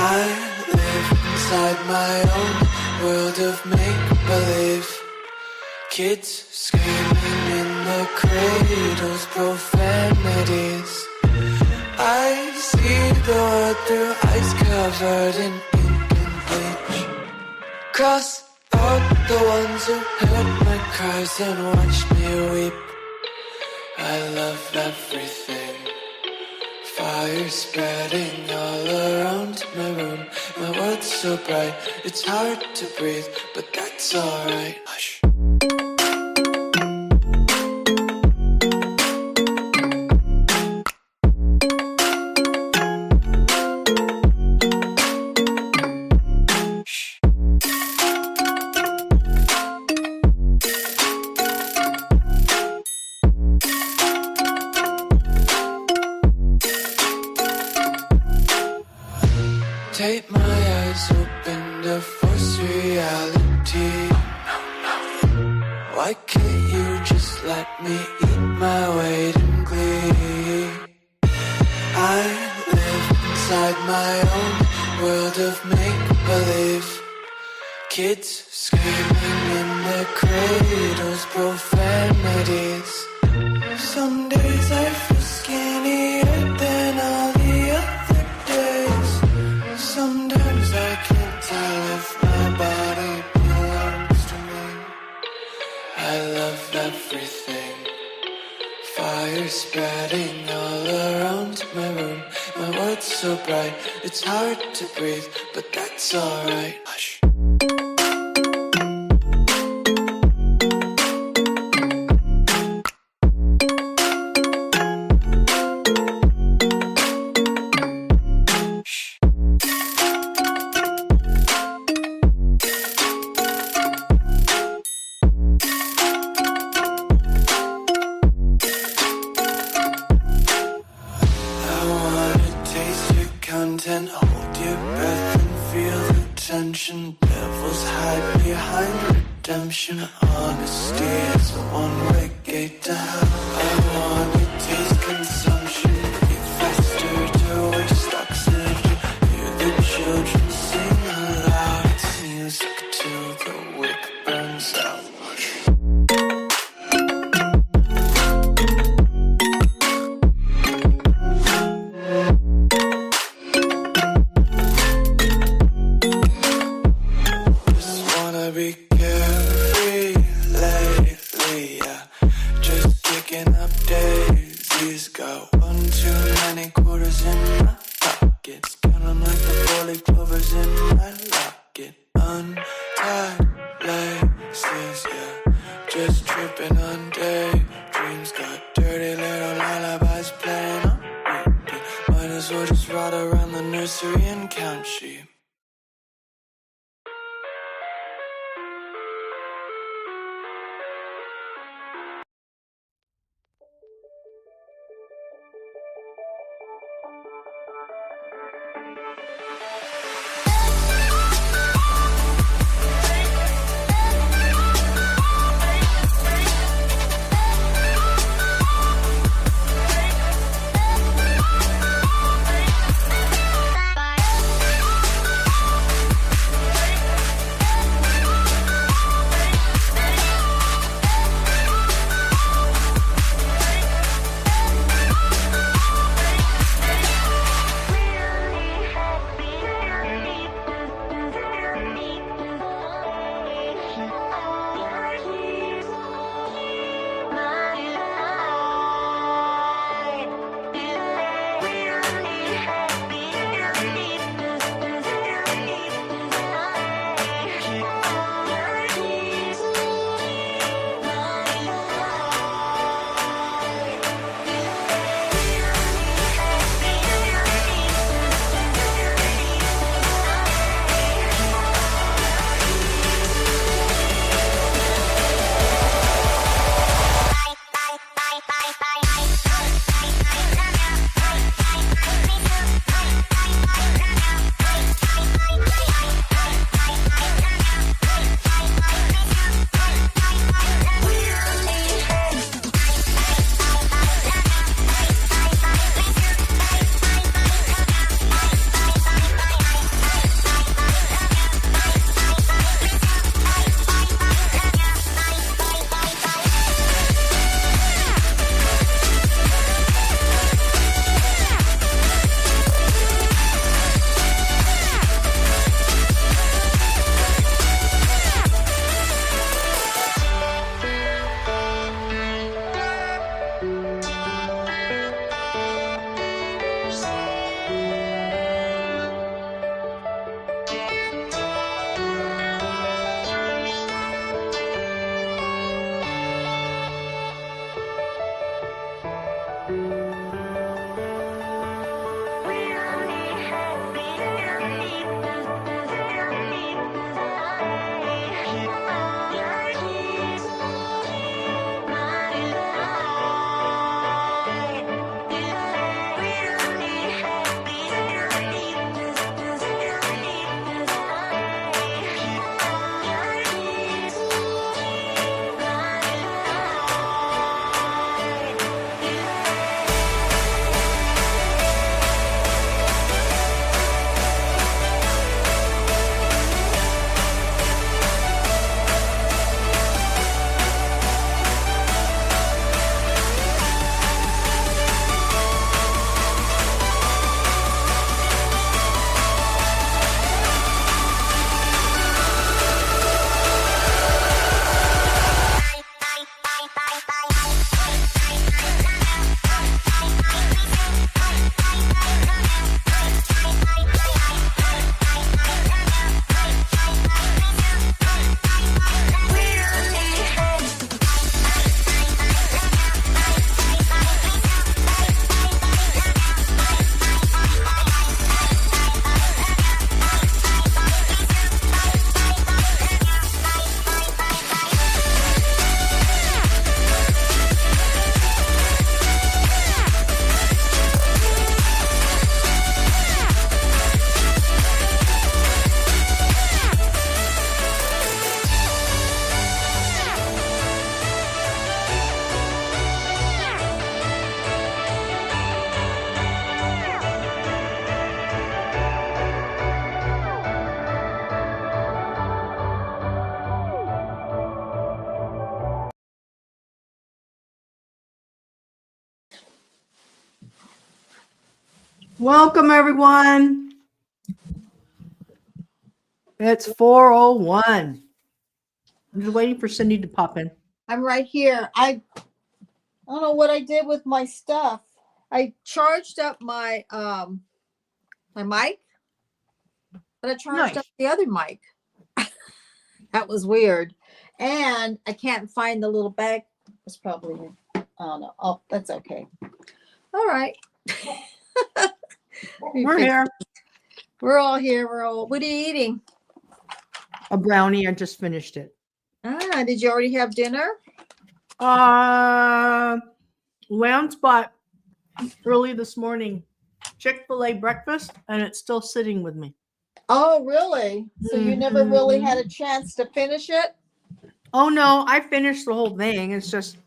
I live inside my own world of make-believe. Kids screaming in the cradles, profanities. I see the world through ice covered in ink and bleach. Cross out the ones who heard my cries and watched me weep. I love everything. Fire spreading all around my room. My world's so bright, it's hard to breathe, but that's alright. Hush. Take my eyes open to force reality. Why can't you just let me eat my weight in glee? I live inside my own world of make-believe. Kids screaming in their cradles, profanities. Some days I feel skinnier than all the other days. Sometimes I can't tell if my body belongs to me. I love everything. Fire spreading all around my room. My world's so bright, it's hard to breathe, but that's alright. Hush. Content, hold your breath and feel the tension. Devils hide behind redemption. Honesty is a one-way gate to hell. I wanna taste consumption. Breathe faster to waste oxygen. Hear the children sing aloud. It's music till the wick burns out. Be carefree lately, yeah. Just kicking up daisies. Got one too many quarters in my pockets. Count 'em like the four-leaf clovers in my locket. Untied laces, yeah. Just tripping on daydreams. Got dirty little lullabies playing on repeat. Might as well just ride around the nursery and count sheep. Welcome, everyone. It's 4:01. I'm just waiting for Cindy to pop in. I'm right here. I don't know what I did with my stuff. I charged up my my mic, but I charged up the other mic. That was weird. And I can't find the little bag. It's probably, I don't know. Oh, that's okay. All right. We're here. We're all here. What are you eating? A brownie. I just finished it. Did you already have dinner? Lance bought early this morning Chick-fil-A breakfast, and it's still sitting with me. Oh, really? So you never really had a chance to finish it? Oh, no. I finished the whole thing. It's just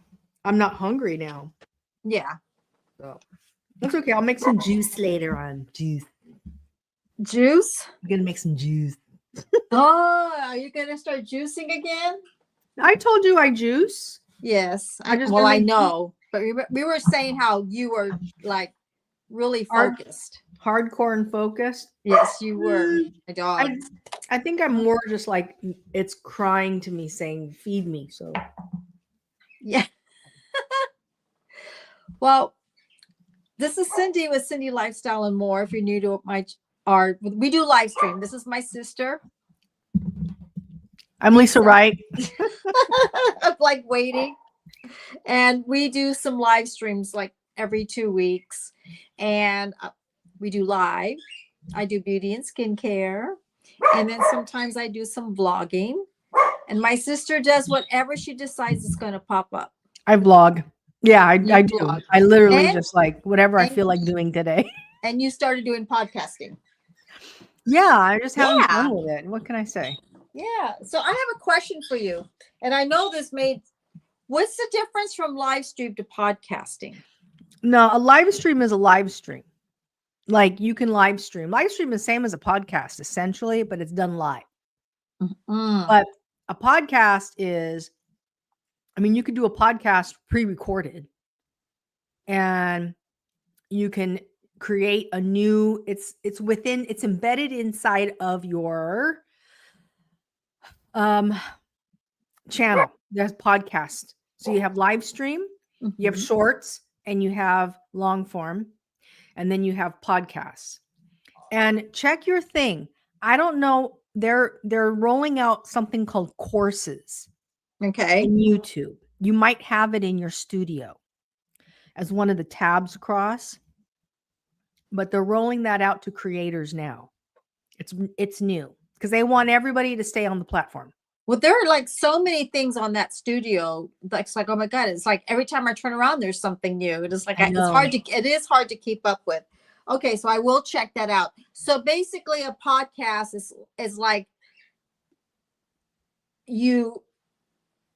I'm not hungry now. Yeah. So that's okay. I'll make some juice later on. Juice? I'm going to make some juice. Oh, are you going to start juicing again? I told you I juice. Yes. I know. But we were saying how you were like really focused. Hardcore and focused. Yes, you were. My dog. I think I'm more just like it's crying to me saying feed me. So yeah. Well, this is Cindy with Cindy Lifestyle and More. If you're new to we do live stream. This is my sister. I'm Lisa Wright. I'm like waiting. And we do some live streams like every 2 weeks. And we do live. I do beauty and skincare. And then sometimes I do some vlogging. And my sister does whatever she decides is going to pop up. I vlog. Yeah, I do. I literally just like whatever I feel like doing today. And you started doing podcasting. Yeah, I just having fun with it. What can I say? Yeah. So I have a question for you. And I know what's the difference from live stream to podcasting? No, a live stream is a live stream. Like you can live stream. Live stream is the same as a podcast essentially, but it's done live. Mm-hmm. But a podcast is, you could do a podcast pre-recorded and you can create a new, it's embedded inside of your channel. There's podcast. So you have live stream, you have shorts, and you have long form, and then you have podcasts. And check your thing. I don't know. They're rolling out something called courses. Okay. In YouTube. You might have it in your studio as one of the tabs across, but they're rolling that out to creators now. It's new because they want everybody to stay on the platform. Well, there are like so many things on that studio. It's like, oh my God, it's like every time I turn around, there's something new. It is like, it is hard to keep up with. Okay. So I will check that out. So basically a podcast is like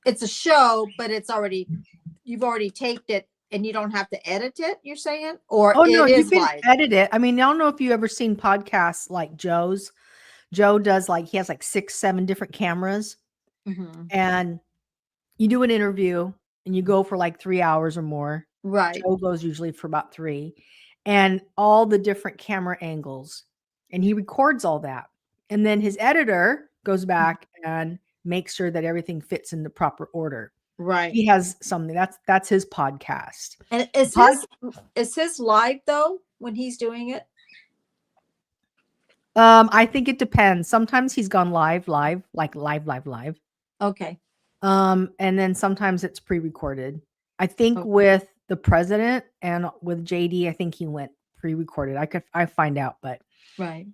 it's a show, but you've already taped it and you don't have to edit it, you're saying? Or no, you can live? Edit it. I don't know if you ever seen podcasts like Joe's. Joe does he has like 6-7 different cameras. Mm-hmm. And you do an interview and you go for like 3 hours or more. Right. Joe goes usually for about 3 and all the different camera angles. And he records all that. And then his editor goes back and makes sure that everything fits in the proper order. Right. He has something that's his podcast. And is his live though when he's doing it? I think it depends. Sometimes he's gone live. Okay. And then sometimes it's pre-recorded. I think with the president and with JD, I think he went pre-recorded. I find out, but right.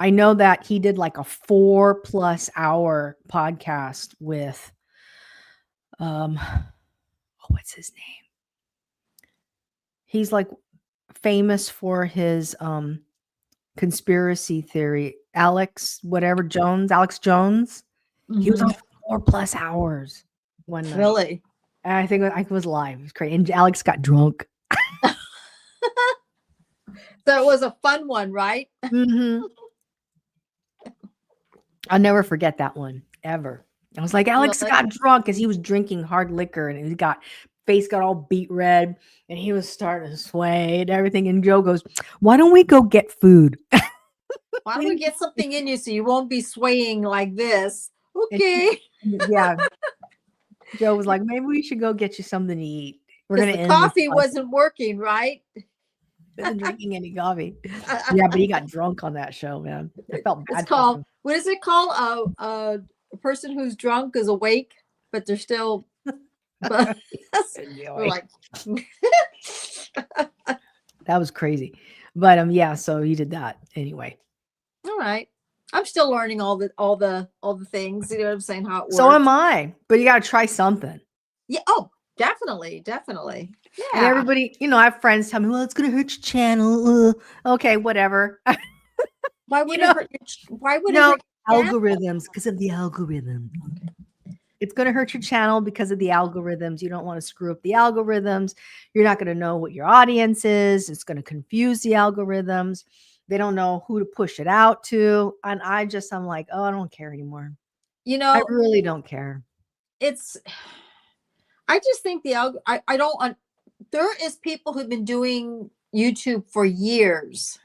I know that he did like a 4+ hour podcast with what's his name? He's like famous for his conspiracy theory. Alex Jones. Mm-hmm. He was on 4+ hours one night. Really? And I think it was live. It was crazy. And Alex got drunk. So it was a fun one, right? Mm-hmm. I'll never forget that one ever. I was like, Alex got drunk because he was drinking hard liquor and he got face got all beet red, and he was starting to sway and everything. And Joe goes, "Why don't we go get food?" Why don't we get something in you so you won't be swaying like this? Okay. Yeah. Joe was like, "Maybe we should go get you something to eat. We're Because gonna the end this coffee podcast." wasn't working, right? Wasn't drinking any coffee. Yeah, but he got drunk on that show, man. I felt It's bad for called, him. what is it called? A person who's drunk is awake, but they're still, but we're like, That was crazy. But yeah, so he did that anyway. all right. I'm still learning all the things. You know what I'm saying? How it works. So am I. But you got to try something. Yeah. Oh, definitely. Yeah. And everybody, I have friends tell me, "Well, it's gonna hurt your channel." Okay, whatever. Why would You know, it hurt why would it hurt your channel? algorithms, because of the algorithm. It's going to hurt your channel because of the algorithms. You don't want to screw up the algorithms. You're not going to know what your audience is. It's going to confuse the algorithms. They don't know who to push it out to. And I'm like, oh, I don't care anymore. I really don't care. I just think I don't, there is people who've been doing YouTube for years.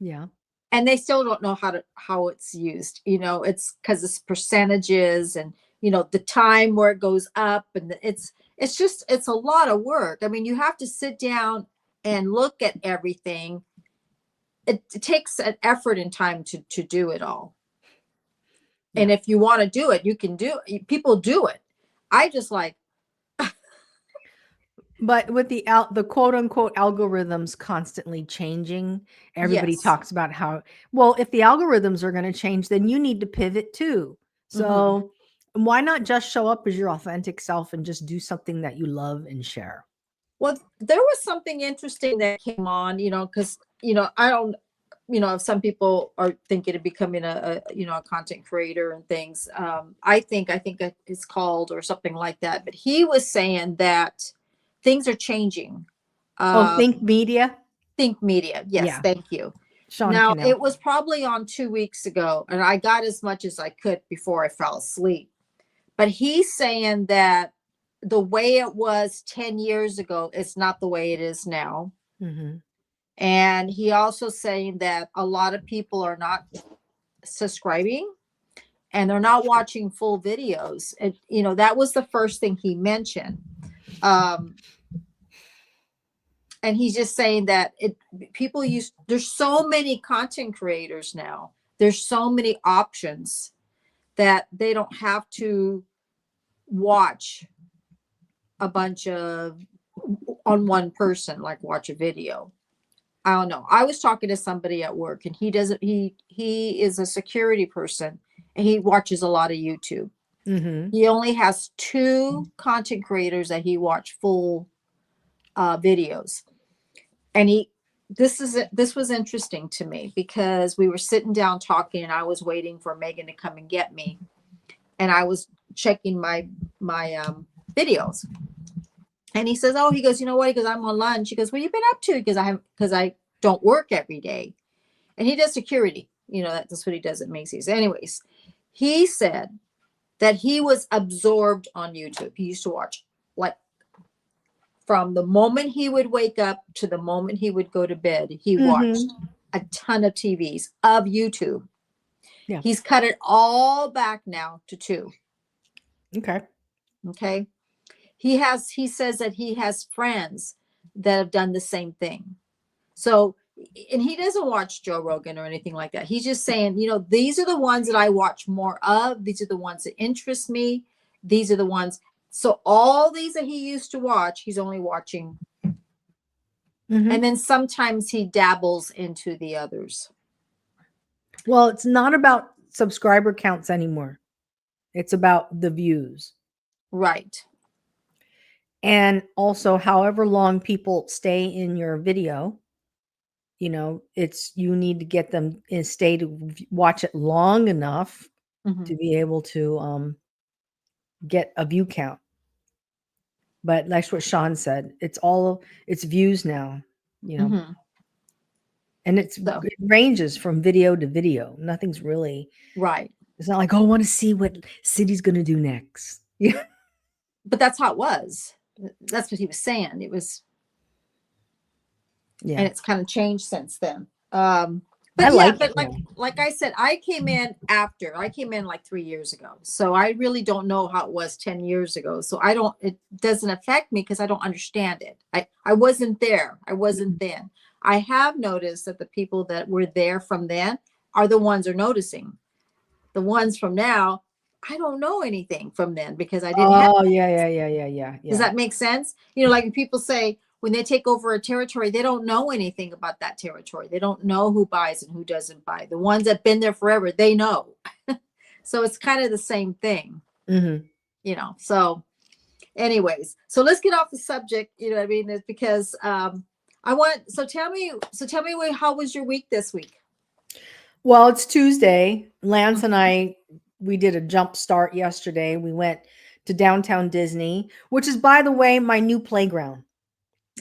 Yeah. And they still don't know how it's used. It's because it's percentages and the time where it goes up, and it's a lot of work. I mean, you have to sit down and look at everything. It takes an effort and time to do it all. Yeah. And if you want to do it, you can do it. People do it. I just like. But with the quote unquote algorithms constantly changing, everybody talks about how, well, if the algorithms are going to change, then you need to pivot too. So why not just show up as your authentic self and just do something that you love and share? Well, there was something interesting that came on, because, I don't, some people are thinking of becoming a content creator and things. I think it's called or something like that. But he was saying that things are changing. Think Media? Think Media. Yes. Yeah. Thank you. Sean now, Cannell. It was probably on 2 weeks ago, and I got as much as I could before I fell asleep. But he's saying that the way it was 10 years ago, it's not the way it is now. Mm-hmm. And he also saying that a lot of people are not subscribing and they're not watching full videos. And, that was the first thing he mentioned. And he's just saying that there's so many content creators now. There's so many options that they don't have to watch a bunch of on one person, like watch a video. I don't know. I was talking to somebody at work, and he is a security person, and he watches a lot of YouTube. Mm-hmm. He only has 2 content creators that he watch full videos. And this was interesting to me because we were sitting down talking, and I was waiting for Megan to come and get me, and I was checking my videos. And he says, "Oh," he goes, "You know what?" He goes, "I'm on lunch." He goes, "What have you been up to?" Because I don't work every day. And he does security. That's what he does at Macy's. Anyways, he said that he was absorbed on YouTube. He used to watch, like, from the moment he would wake up to the moment he would go to bed. He watched a ton of TVs of YouTube. Yeah. He's cut it all back now to 2. Okay. He says that he has friends that have done the same thing. So, and he doesn't watch Joe Rogan or anything like that. He's just saying, these are the ones that I watch more of. These are the ones that interest me. These are the ones. So all these that he used to watch, he's only watching. Mm-hmm. And then sometimes he dabbles into the others. Well, it's not about subscriber counts anymore. It's about the views. Right. And also, however long people stay in your video, you need to get them in stay to watch it long enough to be able to get a view count. But that's what Sean said. It's views now, and it ranges from video to video. Nothing's really right. It's not like, oh, I want to see what City's going to do next. Yeah. but that's how it was. That's what he was saying. It was, Yeah. and it's kind of changed since then. I But like but it like I said, I came in after. I came in like 3 years ago. So I really don't know how it was 10 years ago. So it doesn't affect me because I don't understand it. I wasn't there. I wasn't then. I have noticed that the people that were there from then are the ones are noticing. The ones from now, I don't know anything from then because I didn't have. Oh, yeah. Does that make sense? You know, like people say when they take over a territory, they don't know anything about that territory. They don't know who buys and who doesn't buy. The ones that've been there forever, they know. So it's kind of the same thing, you know. So, anyways, so let's get off the subject. You know what I mean? It's because I want. So tell me, how was your week this week? Well, it's Tuesday. Lance and I, we did a jump start yesterday. We went to downtown Disney, which is, by the way, my new playground.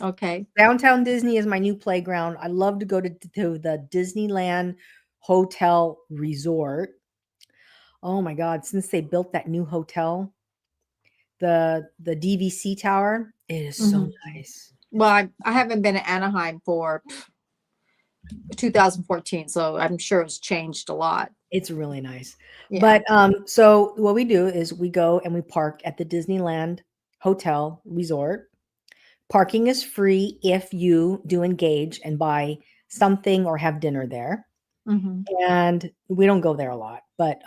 Okay. Downtown Disney is my new playground. I love to go to the Disneyland Hotel Resort. Oh my God, since they built that new hotel, the DVC tower, it is so nice. Well, I haven't been to Anaheim for 2014, so I'm sure it's changed a lot. It's really nice. Yeah. But so what we do is we go and we park at the Disneyland Hotel Resort. Parking is free if you do engage and buy something or have dinner there. And we don't go there a lot, but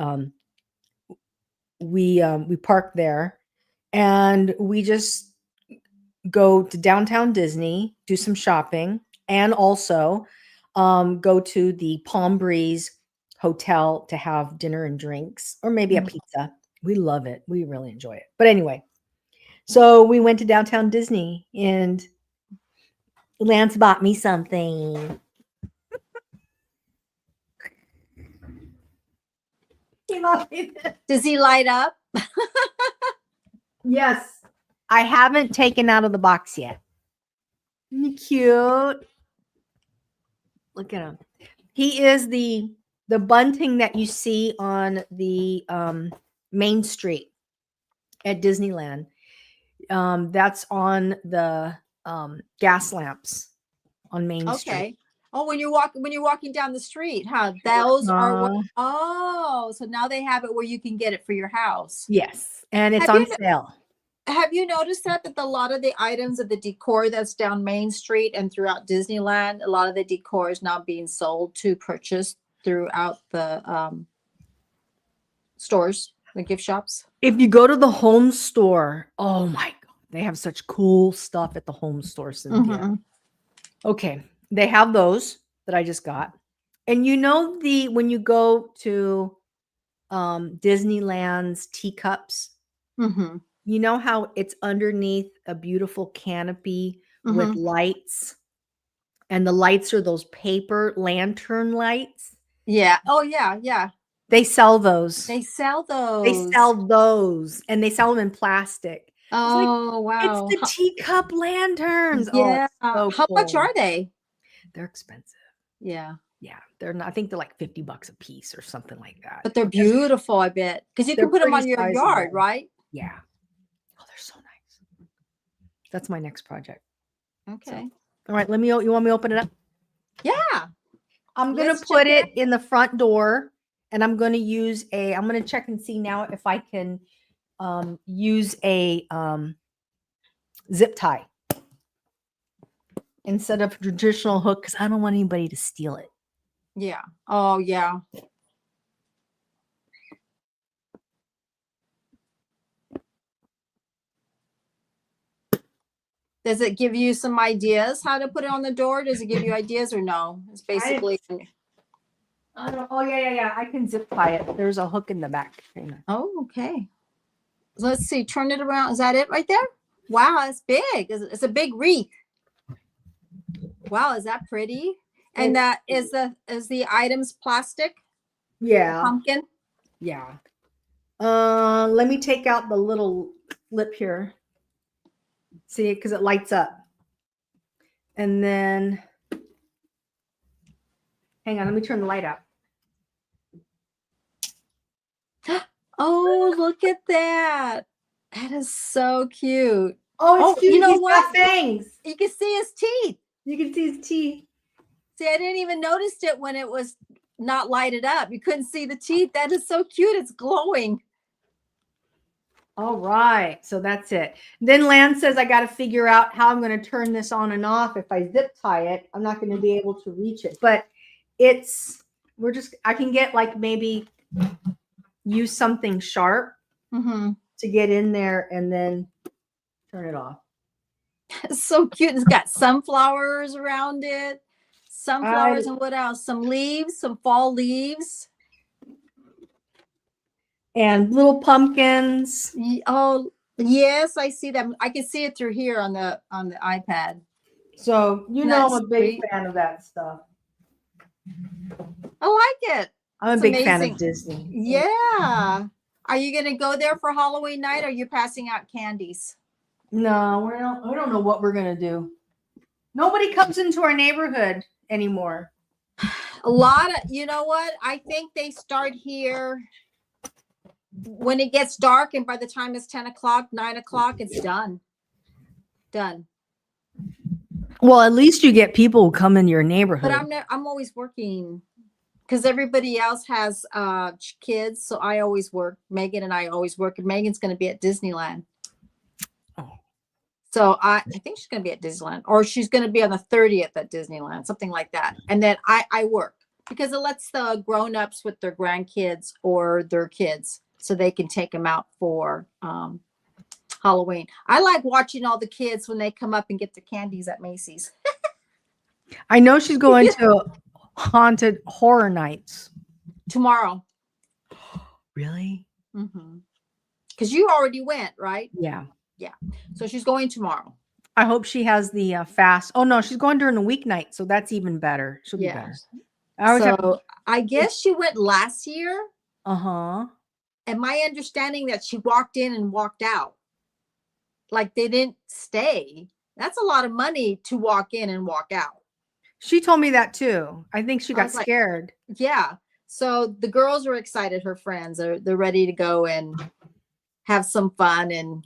we park there and we just go to downtown Disney, do some shopping, and also go to the Palm Breeze Hotel to have dinner and drinks, or maybe a pizza. We love it. We really enjoy it. But anyway, so we went to downtown Disney and Lance bought me something. Does he light up? Yes. I haven't taken out of the box yet. Isn't he cute? Look at him. He is the bunting that you see on the Main Street at Disneyland. That's on the gas lamps on Main Street. Okay. Oh, when you're walking down the street, huh? Those are oh, so now they have it where you can get it for your house. Yes, and it's Have on you sale. Have you noticed that a lot of the items of the decor that's down Main Street and throughout Disneyland, a lot of the decor is now being sold to purchase throughout the stores, the gift shops? If you go to the home store, oh my God, they have such cool stuff at the home store, Cynthia. Okay, they have those that I just got. And you know when you go to Disneyland's teacups, you know how it's underneath a beautiful canopy with lights, and the lights are those paper lantern lights? Yeah. Oh yeah, yeah. They sell those. They sell those. They sell those, and they sell them in plastic. Oh wow. It's the teacup lanterns. Yeah. Oh, How much are they? They're expensive. Yeah. Yeah, they're not. I think they're like $50 a piece or something like that. But they're beautiful, I bet. Because you can put them on your yard, right? Yeah. Oh, they're so nice. That's my next project. Okay. All right, you want me to open it up? Yeah. I'm going to put it in the front door, and I'm going to I'm going to check and see now if I can use a zip tie instead of a traditional hook, because I don't want anybody to steal it. Yeah. Oh, yeah. Does it give you some ideas how to put it on the door? Does it give you ideas or no? It's basically. I don't. Oh yeah. I can zip tie it. There's a hook in the back. Oh, okay. Let's see. Turn it around. Is that it right there? Wow, it's big. It's a big wreath. Wow, is that pretty? And that is the items plastic? Yeah. Pumpkin? Yeah. Let me take out the little lip here. See, because it lights up. And then, hang on, let me turn the light out. Oh, look at that. That is so cute. Oh, it's cute. You know He's got what? fangs. You can see his teeth. You can see his teeth. See, I didn't even notice it when it was not lighted up. You couldn't see the teeth. That is so cute. It's glowing. All right. So that's it. Then Lan says, I got to figure out how I'm going to turn this on and off. If I zip tie it, I'm not going to be able to reach it. But I can get like maybe use something sharp to get in there and then turn it off. It's so cute. It's got sunflowers around it. Sunflowers and what else? Some leaves, some fall leaves. And little pumpkins. Oh, yes, I see them. I can see it through here on the iPad. So I'm a big fan of that stuff. I like it. I'm a big fan of Disney. Yeah. Are you going to go there for Halloween night? Or are you passing out candies? No, I don't know what we're going to do. Nobody comes into our neighborhood anymore. A lot of, you know what? I think they start here when it gets dark, and by the time it's 10 o'clock, 9 o'clock, it's done. Done. Well, at least you get people who come in your neighborhood. But I'm always working because everybody else has kids. So I always work. Megan and I always work. And Megan's going to be at Disneyland. Oh. So I think she's going to be at Disneyland, or she's going to be on the 30th at Disneyland, something like that. And then I work because it lets the grown-ups with their grandkids or their kids so they can take them out for Halloween. I like watching all the kids when they come up and get the candies at Macy's. I know she's going to haunted horror nights tomorrow. Really? Because you already went, right? Yeah. So she's going tomorrow. I hope she has the fast. Oh no, she's going during the weeknight, so that's even better. She'll be better. I guess she went last year. And my understanding that she walked in and walked out. Like they didn't stay. That's a lot of money to walk in and walk out. She told me that too. I think she got scared. Yeah. So the girls are excited. Her friends they're ready to go and have some fun and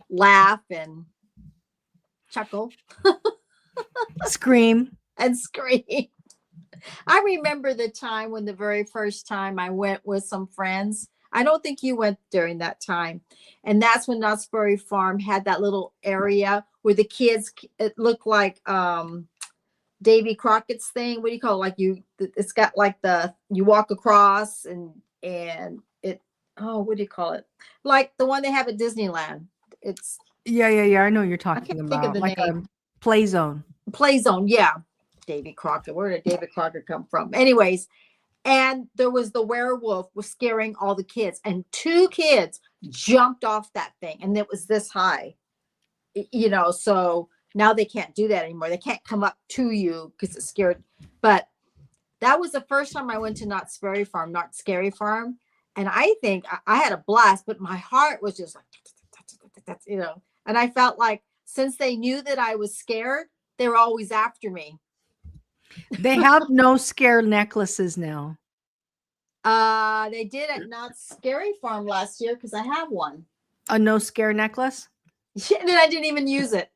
laugh and chuckle. Scream. And scream. I remember the time when the very first time I went with some friends. I don't think you went during that time. And that's when Knott's Berry Farm had that little area where the kids, it looked like Davy Crockett's thing. What do you call it? Like it's got like you walk across and it, what do you call it? Like the one they have at Disneyland. It's yeah. I know what you're talking about. Like name. A play zone. Play zone. Yeah. Davy Crockett. Where did David Crockett come from? Anyways. And there was the werewolf was scaring all the kids, and 2 kids jumped off that thing, and it was this high, so now they can't do that anymore. They can't come up to you because it's scared. But that was the first time I went to Knott's Berry Farm, Not Scary Farm. And I think I had a blast, but my heart was just like, and I felt like since they knew that I was scared, they were always after me. They have no scare necklaces now. They did at Knott's Scary Farm last year because I have one. A no scare necklace? Yeah, and then I didn't even use it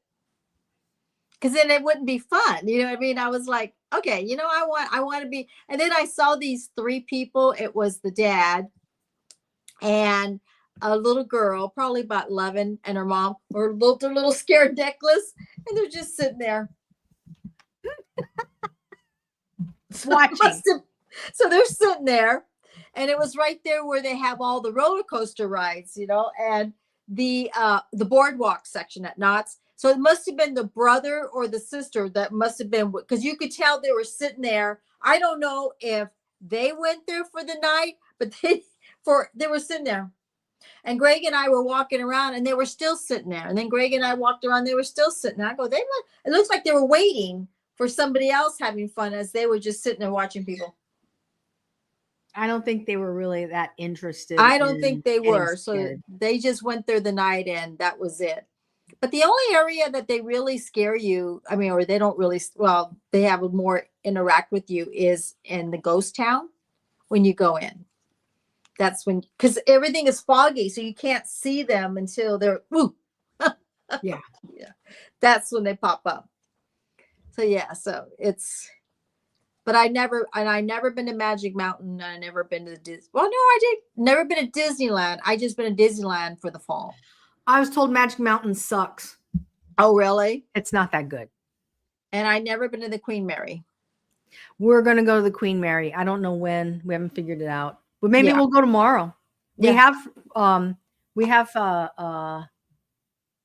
because then it wouldn't be fun. You know what I mean? I was like, okay, I want to be. And then I saw these 3 people. It was the dad and a little girl, probably about 11, and her mom, or their little scared necklace, and they're just sitting there. Watching. So they're sitting there, and it was right there where they have all the roller coaster rides, and the boardwalk section at Knott's. So it must have been the brother or the sister that must have been, because you could tell they were sitting there. I don't know if they went there for the night, but they were sitting there. And Greg and I were walking around, and they were still sitting there. And then Greg and I walked around, they were still sitting there. I go, it looks like they were waiting for somebody else having fun as they were just sitting there watching people. I don't think they were really that interested. I don't think they were. So they just went there the night and that was it. But the only area that they really scare you, or they don't really, they have more interact with you is in the ghost town when you go in. that's when, because everything is foggy, so you can't see them until they're woo. Yeah. Yeah, that's when they pop up. So yeah, so it's. But I never been to Magic Mountain. I never been to Disney. Well, no, I did. Never been to Disneyland. I just been to Disneyland for the fall. I was told Magic Mountain sucks. Oh, really? It's not that good. And I never been to the Queen Mary. We're going to go to the Queen Mary. I don't know when. We haven't figured it out. But maybe Yeah. we'll go tomorrow. We Yeah. have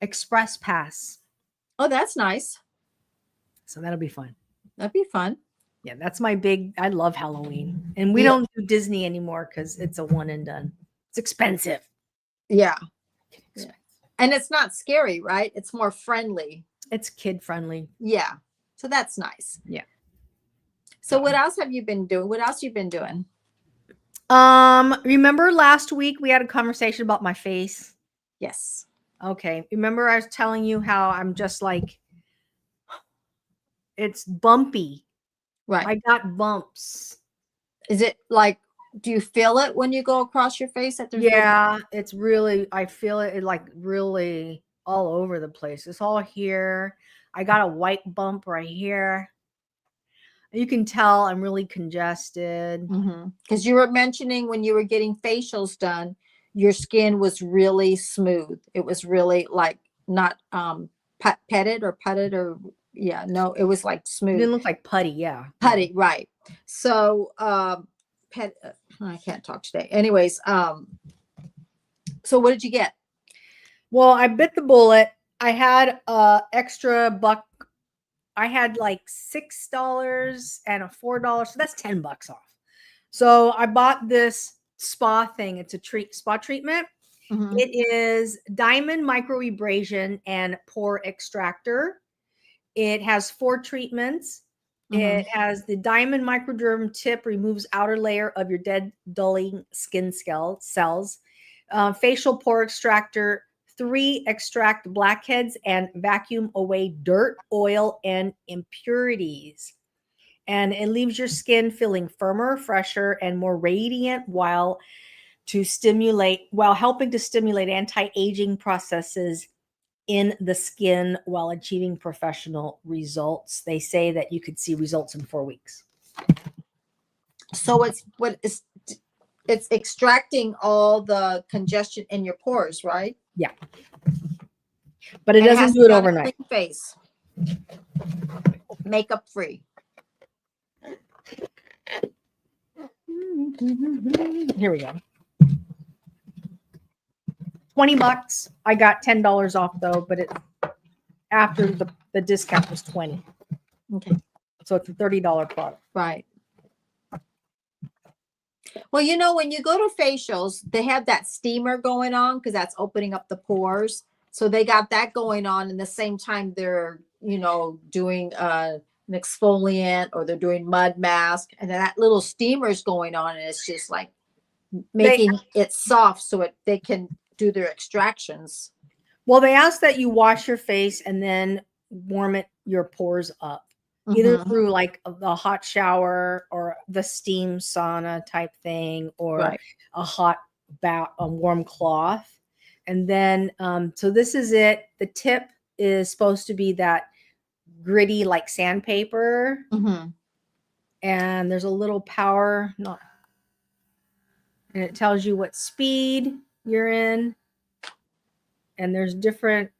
express pass. Oh, that's nice. So that'll be fun. That'd be fun. Yeah, that's my big. I love Halloween. And we Yeah. don't do Disney anymore cuz it's a one and done. It's expensive. Yeah. Yeah. And it's not scary, right? It's more friendly. It's kid friendly. Yeah. So that's nice. Yeah. So what else have you been doing? What else you been doing? Remember last week we had a conversation about my face? Yes. Okay. Remember I was telling you how I'm just like it's bumpy. Right. I got bumps. Is it like, do you feel it when you go across your face that there's Yeah, it's really, I feel it like really all over the place. It's all here. I got a white bump right here. You can tell I'm really congested. Because you were mentioning when you were getting facials done, your skin was really smooth. It was really like not petted or putted or yeah, no, it was like It smooth. didn't look like putty, yeah. Putty, right. So I can't talk today. Anyways, so what did you get? Well, I bit the bullet. I had extra buck. I had like $6 and a $4, so that's $10 off. So I bought this spa thing. It's a spa treatment. It is diamond microabrasion and pore extractor. It has 4 treatments. It has the diamond microderm tip, removes outer layer of your dead dulling skin cells. Facial pore extractor, 3 extract blackheads and vacuum away dirt, oil, and impurities. And it leaves your skin feeling firmer, fresher, and more radiant while helping to stimulate anti-aging processes in the skin while achieving professional results. They say that you could see results in 4 weeks. So it's extracting all the congestion in your pores, right? Yeah. But it doesn't do it overnight. Face. Makeup free. Here we go. $20. I got $10 off though, but it after the discount was $20. Okay. So it's a $30 product. Right. Well, you know, when you go to facials, they have that steamer going on because that's opening up the pores. So they got that going on, and the same time they're, you know, doing an exfoliant or they're doing mud mask, and then that little steamer's going on, and it's just like making it soft so they can do their extractions. Well, they ask that you wash your face and then warm your pores up. Either through like a hot shower or the steam sauna type thing, or a hot bath, a warm cloth. And then, so this is it. The tip is supposed to be that gritty, like sandpaper. And there's a little power, and it tells you what speed you're in. And there's different,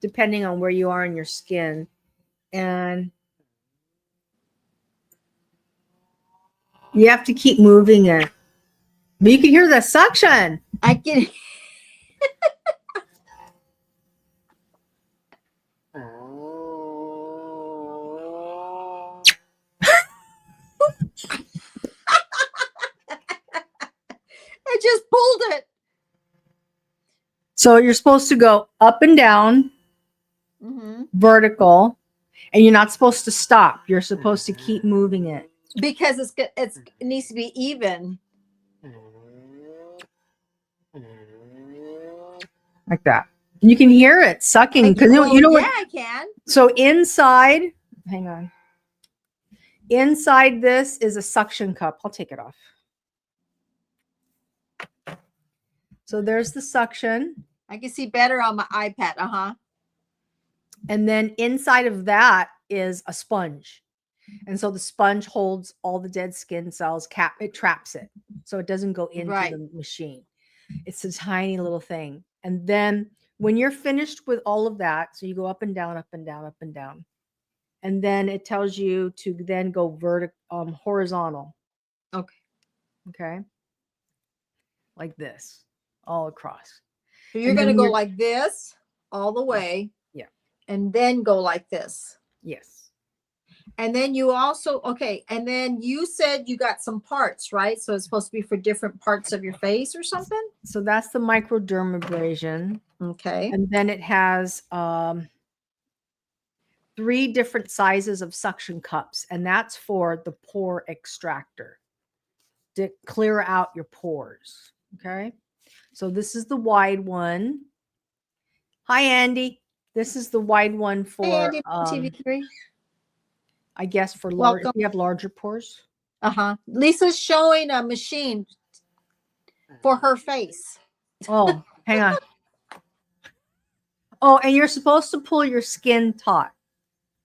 depending on where you are in your skin. And you have to keep moving it. But you can hear the suction. I can. I just pulled it. So you're supposed to go up and down, vertical, and you're not supposed to stop. You're supposed to keep moving it. Because it needs to be even. Like that. You can hear it sucking because you know yeah, what? I can. So inside, hang on. Inside this is a suction cup. I'll take it off. So there's the suction. I can see better on my iPad. And then inside of that is a sponge. And so the sponge holds all the dead skin cells, it traps it. So it doesn't go into Right. the machine. It's a tiny little thing. And then when you're finished with all of that, so you go up and down, up and down, up and down. And then it tells you to then go horizontal. Okay. Okay. Like this, all across. So you're going to go like this all the way. Yeah. And then go like this. Yes. And then you also, okay. And then you said you got some parts, right? So it's supposed to be for different parts of your face or something? So that's the microdermabrasion. Okay. And then it has 3 different sizes of suction cups. And that's for the pore extractor to clear out your pores. Okay. So this is the wide one. Hi, Andy. This is the wide one for, Hey, Andy, TV3. I guess for large, if you have larger pores. Lisa's showing a machine for her face. Oh, hang on. Oh, and you're supposed to pull your skin taut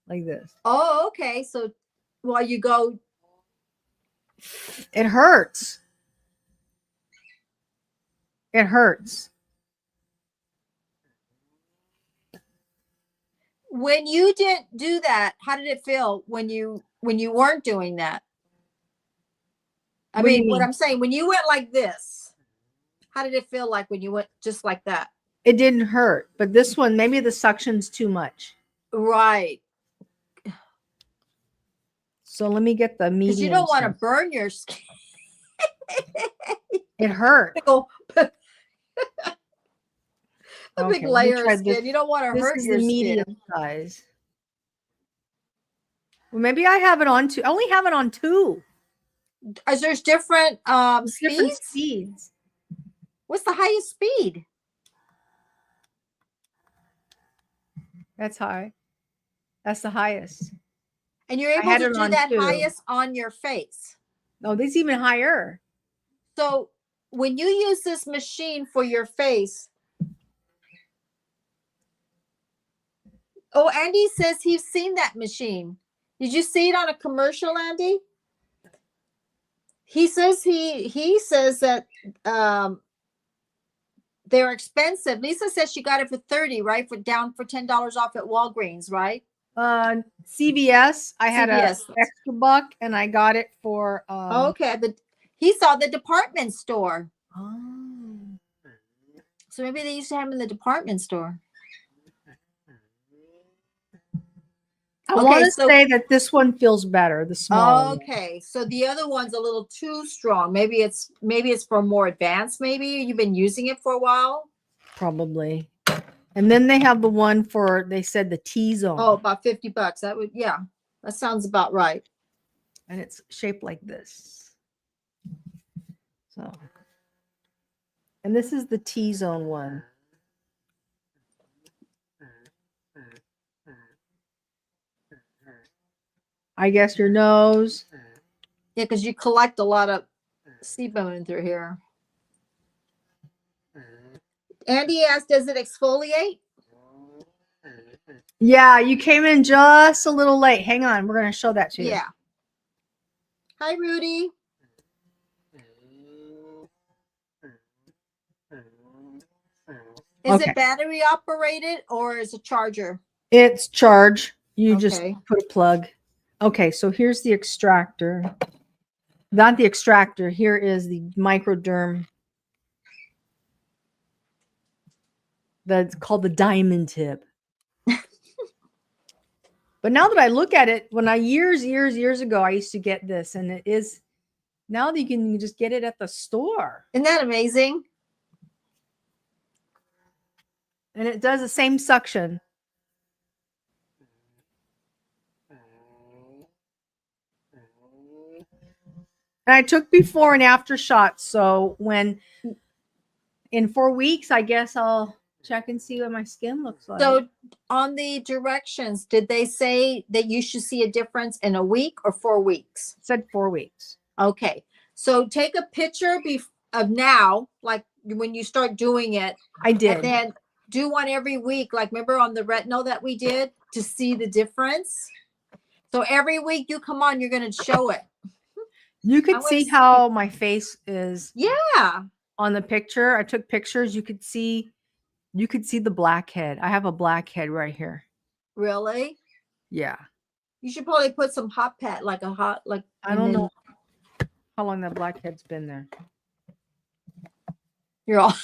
like this. Oh, okay. So while you go, it hurts. It hurts. When you didn't do that, how did it feel when you weren't doing that? I mean, what I'm saying, when you went like this, how did it feel like when you went just like that? It didn't hurt, but this one, maybe the suction's too much. Right. So let me get the medium. Because you don't want to burn your skin. It hurt. A big layer of skin. You don't want to hurt your medium skin. Size. Well, maybe I have it on 2. I only have it on 2. Is there's different speeds? Different speeds. What's the highest speed? That's high. That's the highest. And you're able to do that highest on your face. No, this is even higher. So when you use this machine for your face, oh, Andy says he's seen that machine. Did you see it on a commercial, Andy? He says he says that they're expensive. Lisa says she got it for $30, right? Down for $10 off at Walgreens, right? CVS. I had an extra buck, and I got it for. Okay, he saw the department store. Oh. So maybe they used to have them in the department store. I want to say that this one feels better, the small one. So the other one's a little too strong. Maybe it's for more advanced. Maybe you've been using it for a while. Probably. And then they have the one for, they said the T-zone. Oh, about $50. That would, yeah, that sounds about right. And it's shaped like this. So, and this is the T-zone one. I guess your nose. Yeah, because you collect a lot of sebum through here. Andy asked, does it exfoliate? Yeah, you came in just a little late. Hang on. We're going to show that to you. Yeah. Hi, Rudy. Is it battery operated or is it charger? It's charge. You just put a plug. Okay, so here's the extractor. Not the extractor. Here is the microderm. That's called the diamond tip. But now that I look at it, when I years ago, I used to get this, and it is now that you can just get it at the store. Isn't that amazing? And it does the same suction. And I took before and after shots. So when in 4 weeks, I guess I'll check and see what my skin looks like. So on the directions, did they say that you should see a difference in a week or 4 weeks? It said 4 weeks. Okay. So take a picture of now, like when you start doing it. I did. And then do one every week. Like remember on the retinol that we did to see the difference. So every week you come on, you're going to show it. You could see how my face is. Yeah. On the picture, I took pictures. You could see the blackhead. I have a blackhead right here. Really? Yeah. You should probably put some hot pad, like a hot, like. I don't know how long that blackhead's been there. You're all.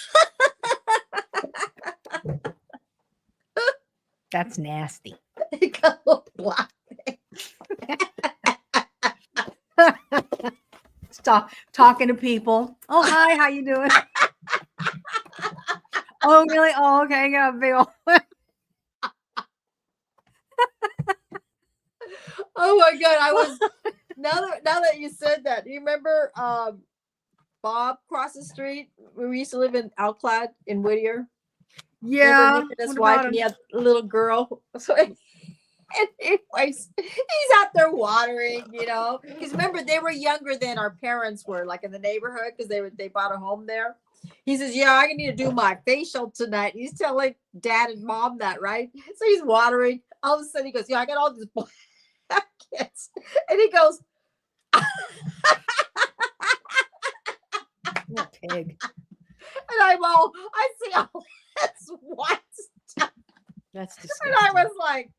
That's nasty. It got a little black. Stop talking to people. Oh, hi, how you doing? Oh, really? Oh, okay. I got a big old. Oh my God! I was now that you said that. Do you remember Bob across the street? We used to live in Alclad in Whittier. Yeah. Him and his wife, and he had a little girl. So, and anyways, he's out there watering, because remember they were younger than our parents were, like in the neighborhood, because they bought a home there. He says, "Yeah, I need to do my facial tonight." He's telling Dad and Mom that, right? So he's watering. All of a sudden, he goes, "Yeah, I got all these kids," and he goes, What pig? And I see all this white stuff. That's disgusting. And I was like,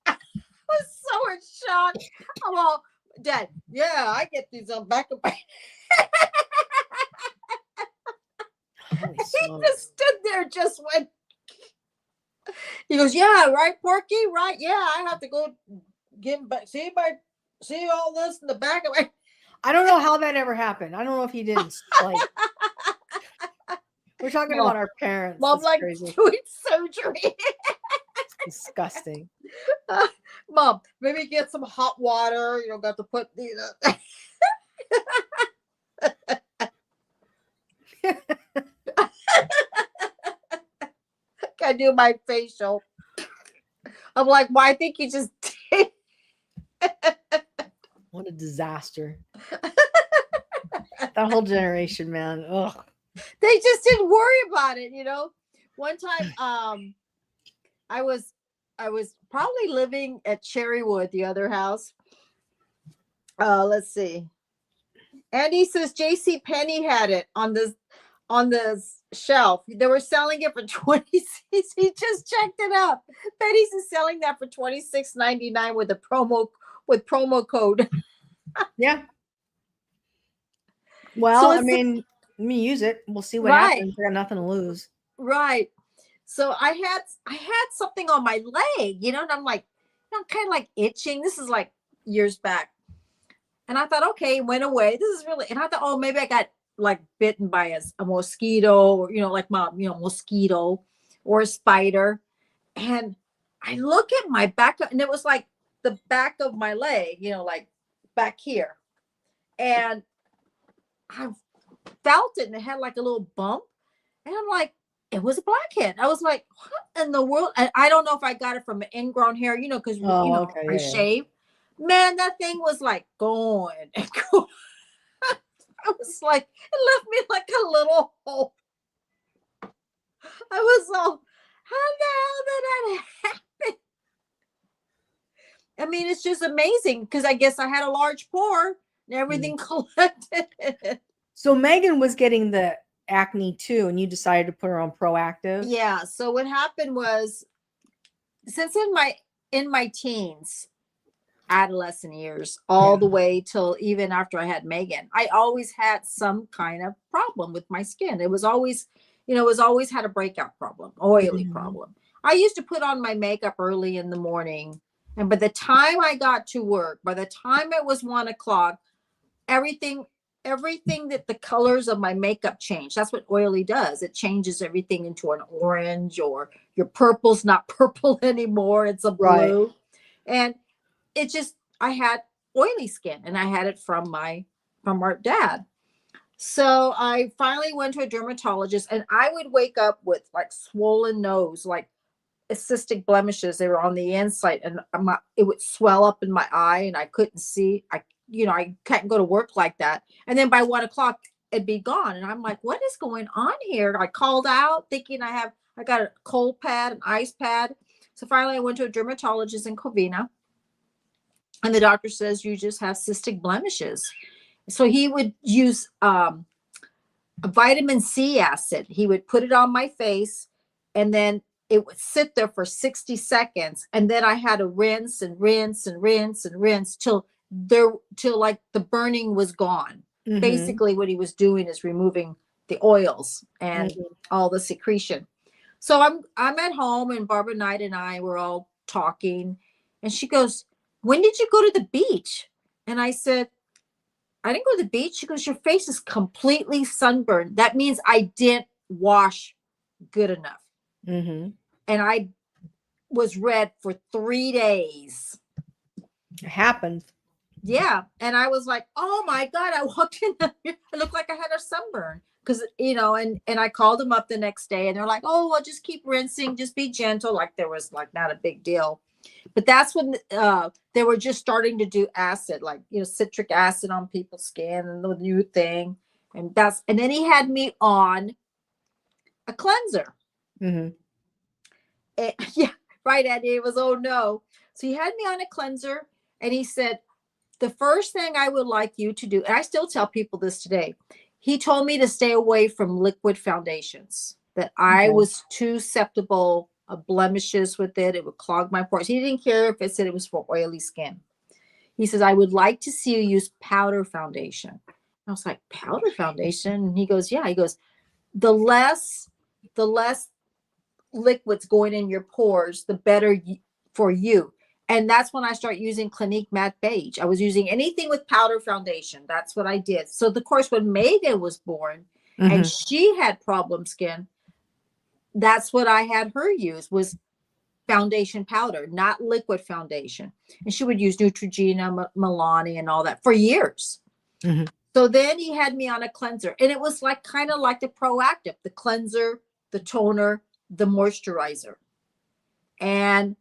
I was so in shock. I'm all, Dad, yeah, I get these on back of my. He just stood there, just went. He goes, "Yeah, right, Porky, right? Yeah, I have to go get back. See all this in the back of my." I don't know how that ever happened. I don't know if he didn't like. We're talking about our parents. Mom, like crazy. doing surgery. It's disgusting. Mom, maybe get some hot water. You don't got to put these. I do my facial. I'm like, well, I think you just did. What a disaster. That whole generation, man. Ugh. They just didn't worry about it, One time, I was probably living at Cherrywood, the other house. Let's see. Andy says J.C. Penney had it on the shelf. They were selling it for 20 cents. He just checked it out. Betty's is selling that for $26.99 with promo code. Yeah. Well, So I mean, let me use it. We'll see what happens. I got nothing to lose. Right. So I had something on my leg, and I'm like, I'm kind of like itching. This is like years back. And I thought, okay, it went away. This is really, and I thought, oh, maybe I got like bitten by a mosquito, or, like Mom, mosquito or a spider. And I look at my back, and it was like the back of my leg, like back here. And I felt it, and it had like a little bump. And I'm like, it was a blackhead. I was like, what in the world? And I don't know if I got it from an ingrown hair, because I shave. Man, that thing was like going and going. I was like, it left me like a little hole. I was all, how the hell did that happen? I mean, it's just amazing, because I guess I had a large pore and everything collected. So Megan was getting the acne too, and you decided to put her on Proactive. Yeah. So what happened was, since in my teens, adolescent years, all the way till even after I had Megan, I always had some kind of problem with my skin. It was always, had a breakout problem, oily problem. I used to put on my makeup early in the morning, and by the time I got to work, by the time it was 1:00, everything that the colors of my makeup changed. That's what oily does. It changes everything into an orange, or your purple's not purple anymore. It's a blue. Right. And it just, I had oily skin, and I had it from our dad. So I finally went to a dermatologist, and I would wake up with like swollen nose, like cystic blemishes. They were on the inside, and it would swell up in my eye, and I couldn't see. I can't go to work like that. And then by 1 o'clock, it'd be gone. And I'm like, what is going on here? I called out thinking I got a cold pad, an ice pad. So finally I went to a dermatologist in Covina, and the doctor says, you just have cystic blemishes. So he would use a vitamin C acid. He would put it on my face, and then it would sit there for 60 seconds. And then I had to rinse and rinse and rinse and rinse till like the burning was gone. Mhm. Basically what he was doing is removing the oils and all the secretion. So I'm at home, and Barbara Knight and I were all talking, and she goes, when did you go to the beach? And I said, I didn't go to the beach. She goes, your face is completely sunburned. That means I didn't wash good enough. Mm-hmm. And I was red for 3 days. It happens. Yeah. And I was like, oh my God, I walked in there. It looked like I had a sunburn. Because, and I called them up the next day, and they're like, oh, well, just keep rinsing. Just be gentle. Like there was like not a big deal. But that's when they were just starting to do acid, like, citric acid on people's skin, and the new thing. And then he had me on a cleanser. Mm-hmm. Yeah, right, Eddie. It was, oh no. So he had me on a cleanser, and he said, the first thing I would like you to do, and I still tell people this today, he told me to stay away from liquid foundations, that I was too susceptible of blemishes with it. It would clog my pores. He didn't care if it said it was for oily skin. He says, I would like to see you use powder foundation. I was like, powder foundation? And he goes, yeah. He goes, the less liquids going in your pores, the better for you. And that's when I start using Clinique Matte Beige. I was using anything with powder foundation. That's what I did. So, of course, when Megan was born and she had problem skin, that's what I had her use, was foundation powder, not liquid foundation. And she would use Neutrogena, Milani, and all that for years. Mm-hmm. So then he had me on a cleanser, and it was like kind of like the Proactive, the cleanser, the toner, the moisturizer. And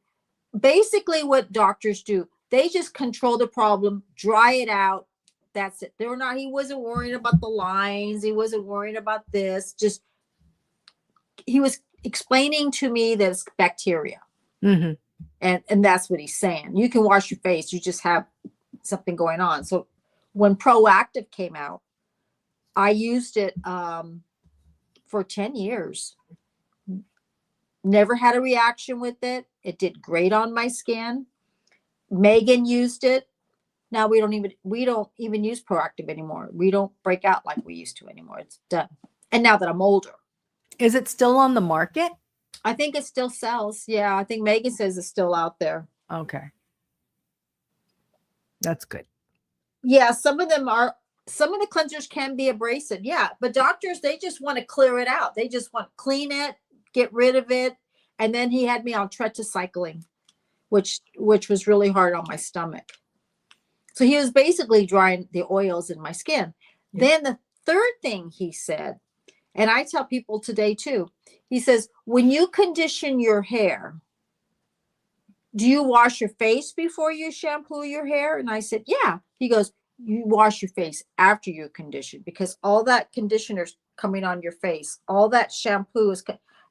basically what doctors do, they just control the problem, dry it out. That's it. He wasn't worrying about the lines. He wasn't worrying about this. Just, he was explaining to me that it's bacteria. Mm-hmm. And that's what he's saying. You can wash your face. You just have something going on. So when Proactive came out, I used it for 10 years. Never had a reaction with it. It did great on my skin. Megan used it. Now we don't even use Proactive anymore. We don't break out like we used to anymore. It's done. And now that I'm older. Is it still on the market? I think it still sells. Yeah, I think Megan says it's still out there. Okay. That's good. Yeah, some of the cleansers can be abrasive. Yeah, but doctors, they just want to clear it out. They just want to clean it, get rid of it. And then he had me on tetracycline, which was really hard on my stomach. So he was basically drying the oils in my skin. Yeah. Then the third thing he said, and I tell people today too, he says, when you condition your hair, do you wash your face before you shampoo your hair? And I said, yeah. He goes, you wash your face after you condition, because all that conditioner's coming on your face. All that shampoo is.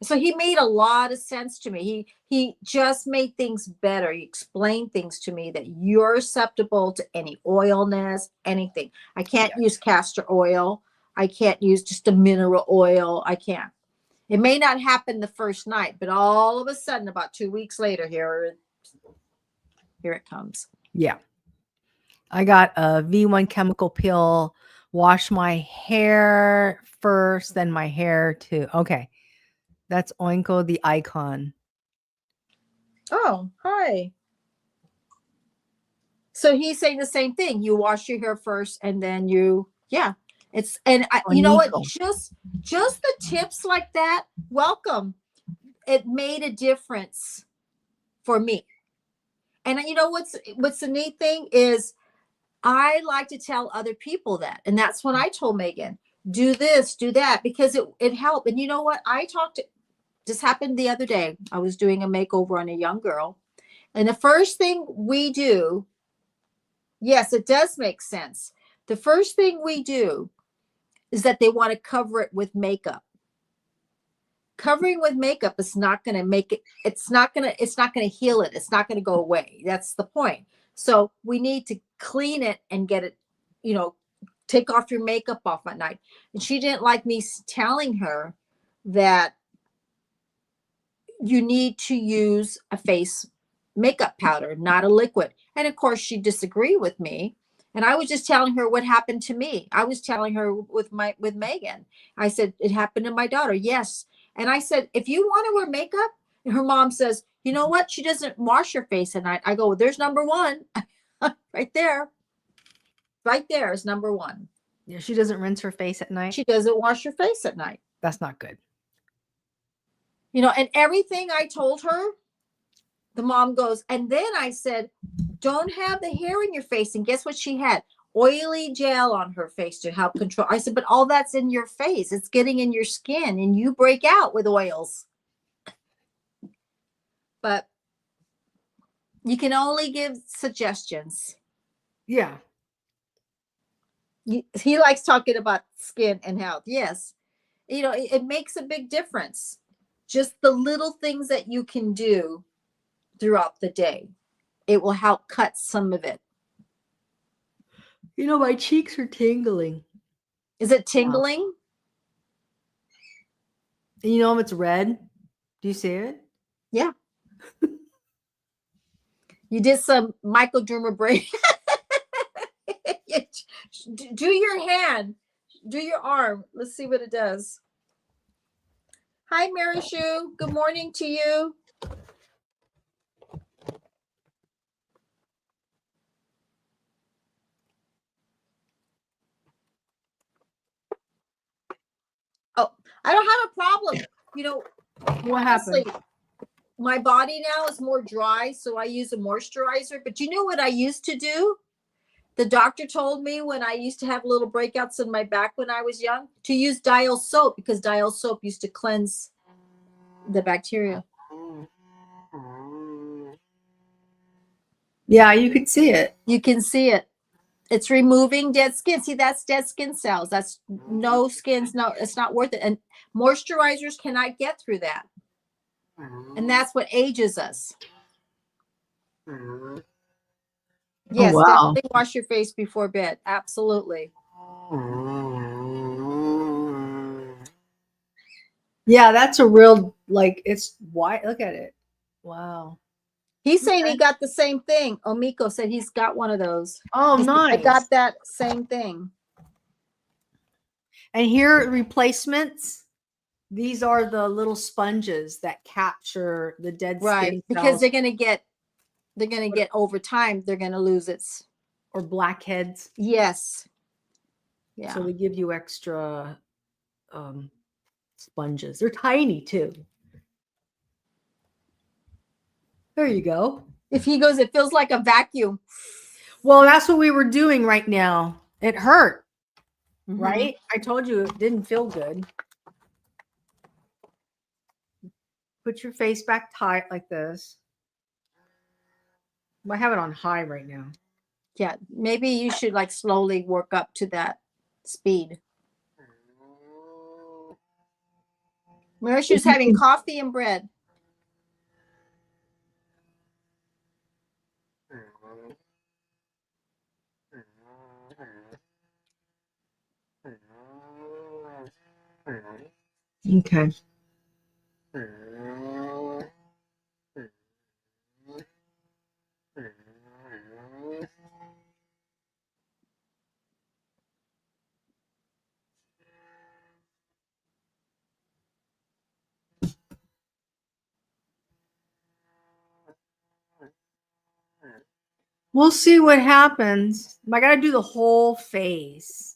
So he made a lot of sense to me. He just made things better. He explained things to me that you're susceptible to any oilness, anything. I can't use castor oil. I can't use just a mineral oil. I can't. It may not happen the first night, but all of a sudden, about 2 weeks later, here it comes. Yeah. I got a V1 chemical peel, wash my hair first, then my hair too. Okay. That's Oinko the icon. Oh, hi. So he's saying the same thing. You wash your hair first, and then you know what? Just the tips like that. Welcome. It made a difference for me. And you know what's the neat thing is, I like to tell other people that, and that's when I told Megan, do this, do that, because it helped. And you know what? I talked to This happened the other day. I was doing a makeover on a young girl. And the first thing we do, yes, it does make sense. The first thing we do is that they want to cover it with makeup. Covering with makeup is not going to make it, it's not going to heal it. It's not going to go away. That's the point. So we need to clean it and get it, take off your makeup off at night. And she didn't like me telling her that you need to use a face makeup powder, not a liquid. And of course, she disagreed with me. And I was just telling her what happened to me. I was telling her with Megan. I said, it happened to my daughter. Yes. And I said, if you want to wear makeup, and her mom says, you know what? She doesn't wash her face at night. I go, well, there's number one right there. Right there is number one. Yeah, she doesn't rinse her face at night. She doesn't wash her face at night. That's not good. And everything I told her, the mom goes, and then I said, don't have the hair in your face. And guess what she had? Oily gel on her face to help control. I said, but all that's in your face. It's getting in your skin and you break out with oils. But you can only give suggestions. Yeah. He likes talking about skin and health. Yes. It makes a big difference. Just the little things that you can do throughout the day. It will help cut some of it. My cheeks are tingling. Is it tingling? Wow. And if it's red? Do you see it? Yeah. You did some microdermabrasion. Do your hand. Do your arm. Let's see what it does. Hi, Mary Sue. Good morning to you. Oh, I don't have a problem. What honestly, happened? My body now is more dry, so I use a moisturizer. But you know what I used to do? The doctor told me when I used to have little breakouts in my back when I was young to use Dial soap because Dial soap used to cleanse the bacteria. Yeah, you could see it. You can see it. It's removing dead skin. See, that's dead skin cells. That's no skins. No, it's not worth it. And moisturizers cannot get through that. And that's what ages us. Yes, wow. Definitely wash your face before bed. Absolutely. Yeah, that's a real, it's white. Look at it. Wow. He's saying he got the same thing. Omiko said he's got one of those. Oh, nice. I got that same thing. And here, replacements. These are the little sponges that capture the dead skin cells. Because they're going to get over time, they're going to lose its. Or blackheads. Yes. Yeah. So they give you extra sponges. They're tiny too. There you go. If he goes, it feels like a vacuum. Well, that's what we were doing right now. It hurt, right? I told you it didn't feel good. Put your face back tight like this. I have it on high right now. Yeah, maybe you should slowly work up to that speed. Marisha's having coffee and bread. Okay. We'll see what happens. I got to do the whole face.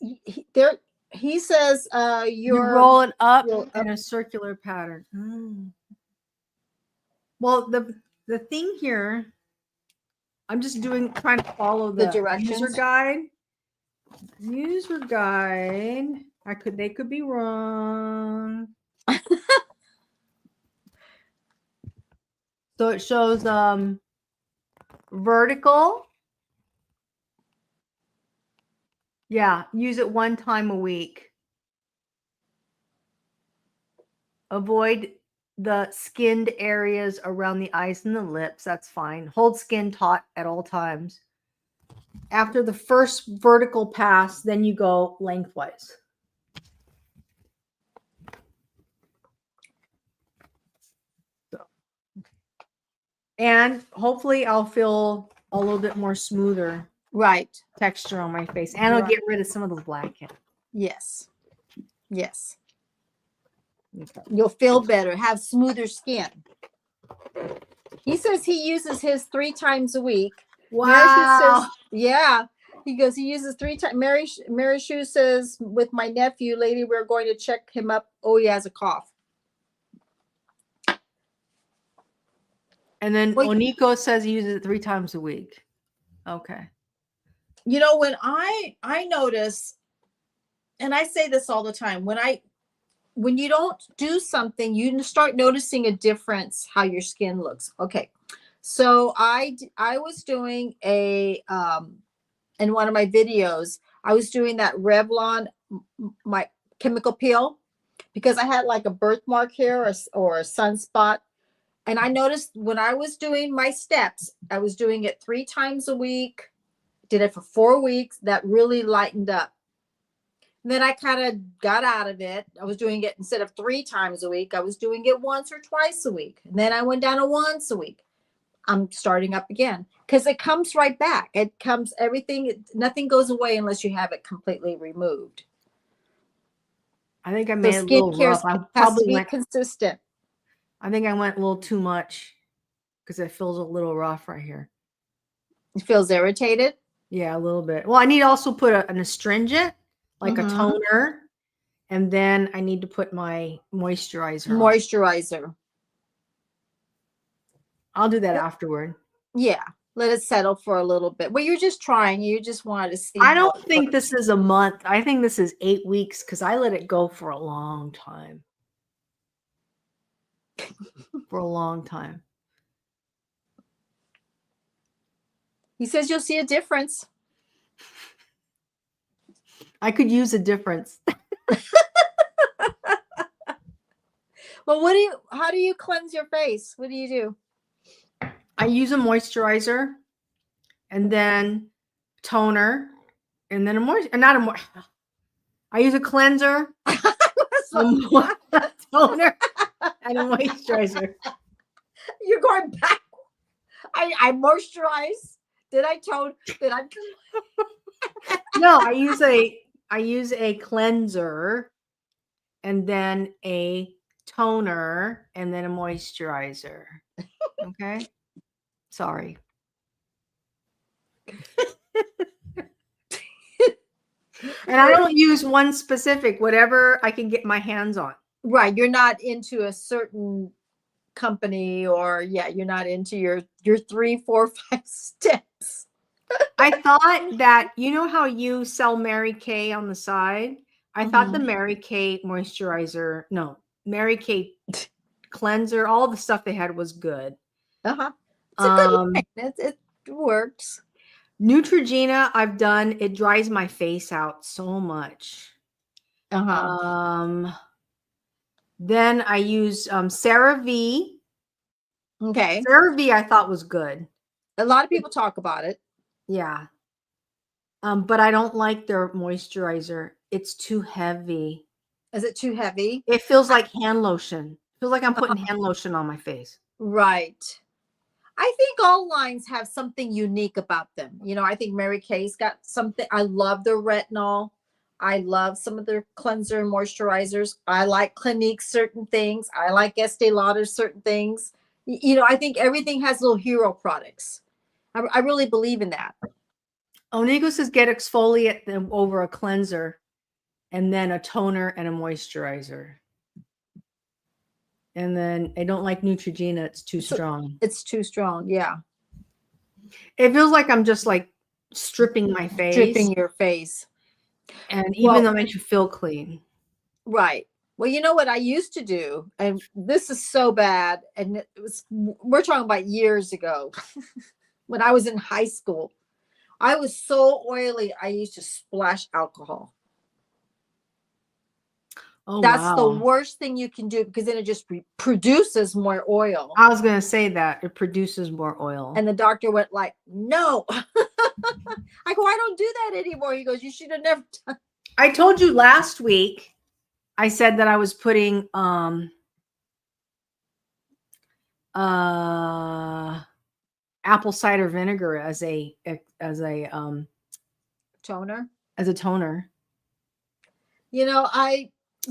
He says you roll it up in a circular pattern. Well, the thing here, I'm just trying to follow the directions. User guide. They could be wrong. So it shows vertical. Yeah, use it 1 time a week. Avoid the skinned areas around the eyes and the lips. That's fine. Hold skin taut at all times. After the first vertical pass, then you go lengthwise. And hopefully I'll feel a little bit more smoother Right. texture on my face. And I'll Right. get rid of some of those blackheads. Yes. Yes. Okay. You'll feel better, have smoother skin. He says he uses his 3 times a week. Mary Sue Wow. says, yeah. He goes, he uses 3 times. Mary Sue says, with my nephew, lady, we're going to check him up. Oh, he has a cough. And then Wait. Oniko says he uses it 3 times a week. Okay. You know, when I notice, and I say this all the time, when you don't do something, you start noticing a difference how your skin looks. Okay. So I was doing a in one of my videos, I was doing that Revlon my chemical peel because I had like a birthmark here or a sunspot. And I noticed when I was doing my steps, I was doing it 3 times a week, did it for 4 weeks. That really lightened up. Then I kind of got out of it. I was doing it instead of 3 times a week. I was doing it once or twice a week. And then I went down to once a week. I'm starting up again because it comes right back. It comes everything. Nothing goes away unless you have it completely removed. I think I So made it a little skincare rough. I has to probably be went. consistent. I think I went a little too much because it feels a little rough right here. It feels irritated. Yeah, a little bit. Well, I need to also put an astringent, like a toner, and then I need to put my moisturizer on. Moisturizer. I'll do that afterward. Yeah. Let it settle for a little bit. Well, you're just trying. You just wanted to see. I don't think this is a month. I think this is 8 weeks because I let it go for a long time. For a long time. He says you'll see a difference. I could use a difference. Well, how do you cleanse your face? What do you do? I use a moisturizer and then toner and then I use a cleanser, a toner, and a moisturizer. You're going back. I moisturize. Did I tone? Did I? No, I use a cleanser and then a toner and then a moisturizer. Okay. Sorry. And I don't use one specific, whatever I can get my hands on. Right. You're not into a certain company or you're not into your 3, 4, 5 steps. I thought that, you know how you sell Mary Kay on the side? I thought the Mary Kay moisturizer, no, Mary Kay cleanser, all the stuff they had was good. Uh-huh. It's a good line. It works. Neutrogena, I've done, it dries my face out so much. Uh-huh. Then I use CeraVe. Okay. CeraVe I thought was good. A lot of people talk about it. Yeah. But I don't like their moisturizer. It's too heavy. Is it too heavy? It feels like hand lotion. It feels like I'm putting hand lotion on my face. Right. I think all lines have something unique about them. You know, I think Mary Kay's got something. I love their retinol. I love some of their cleanser and moisturizers. I like Clinique certain things. I like Estee Lauder certain things. You know, I think everything has little hero products. I really believe in that. Oniko says get exfoliate over a cleanser and then a toner and a moisturizer. And then I don't like Neutrogena. It's too strong. It's too strong. Yeah. It feels like I'm just like stripping my face. Stripping your face. And even though it makes you feel clean. Right. Well, you know what I used to do, and this is so bad, and we're talking about years ago when I was in high school. I was so oily, I used to splash alcohol. Oh, That's the wow. worst thing you can do, because then it just produces more oil. I was going to say that it produces more oil. And the doctor went like, no. I go, I don't do that anymore. He goes, you should have never done. I told you last week, I said that I was putting apple cider vinegar as a Toner. as a toner. You know,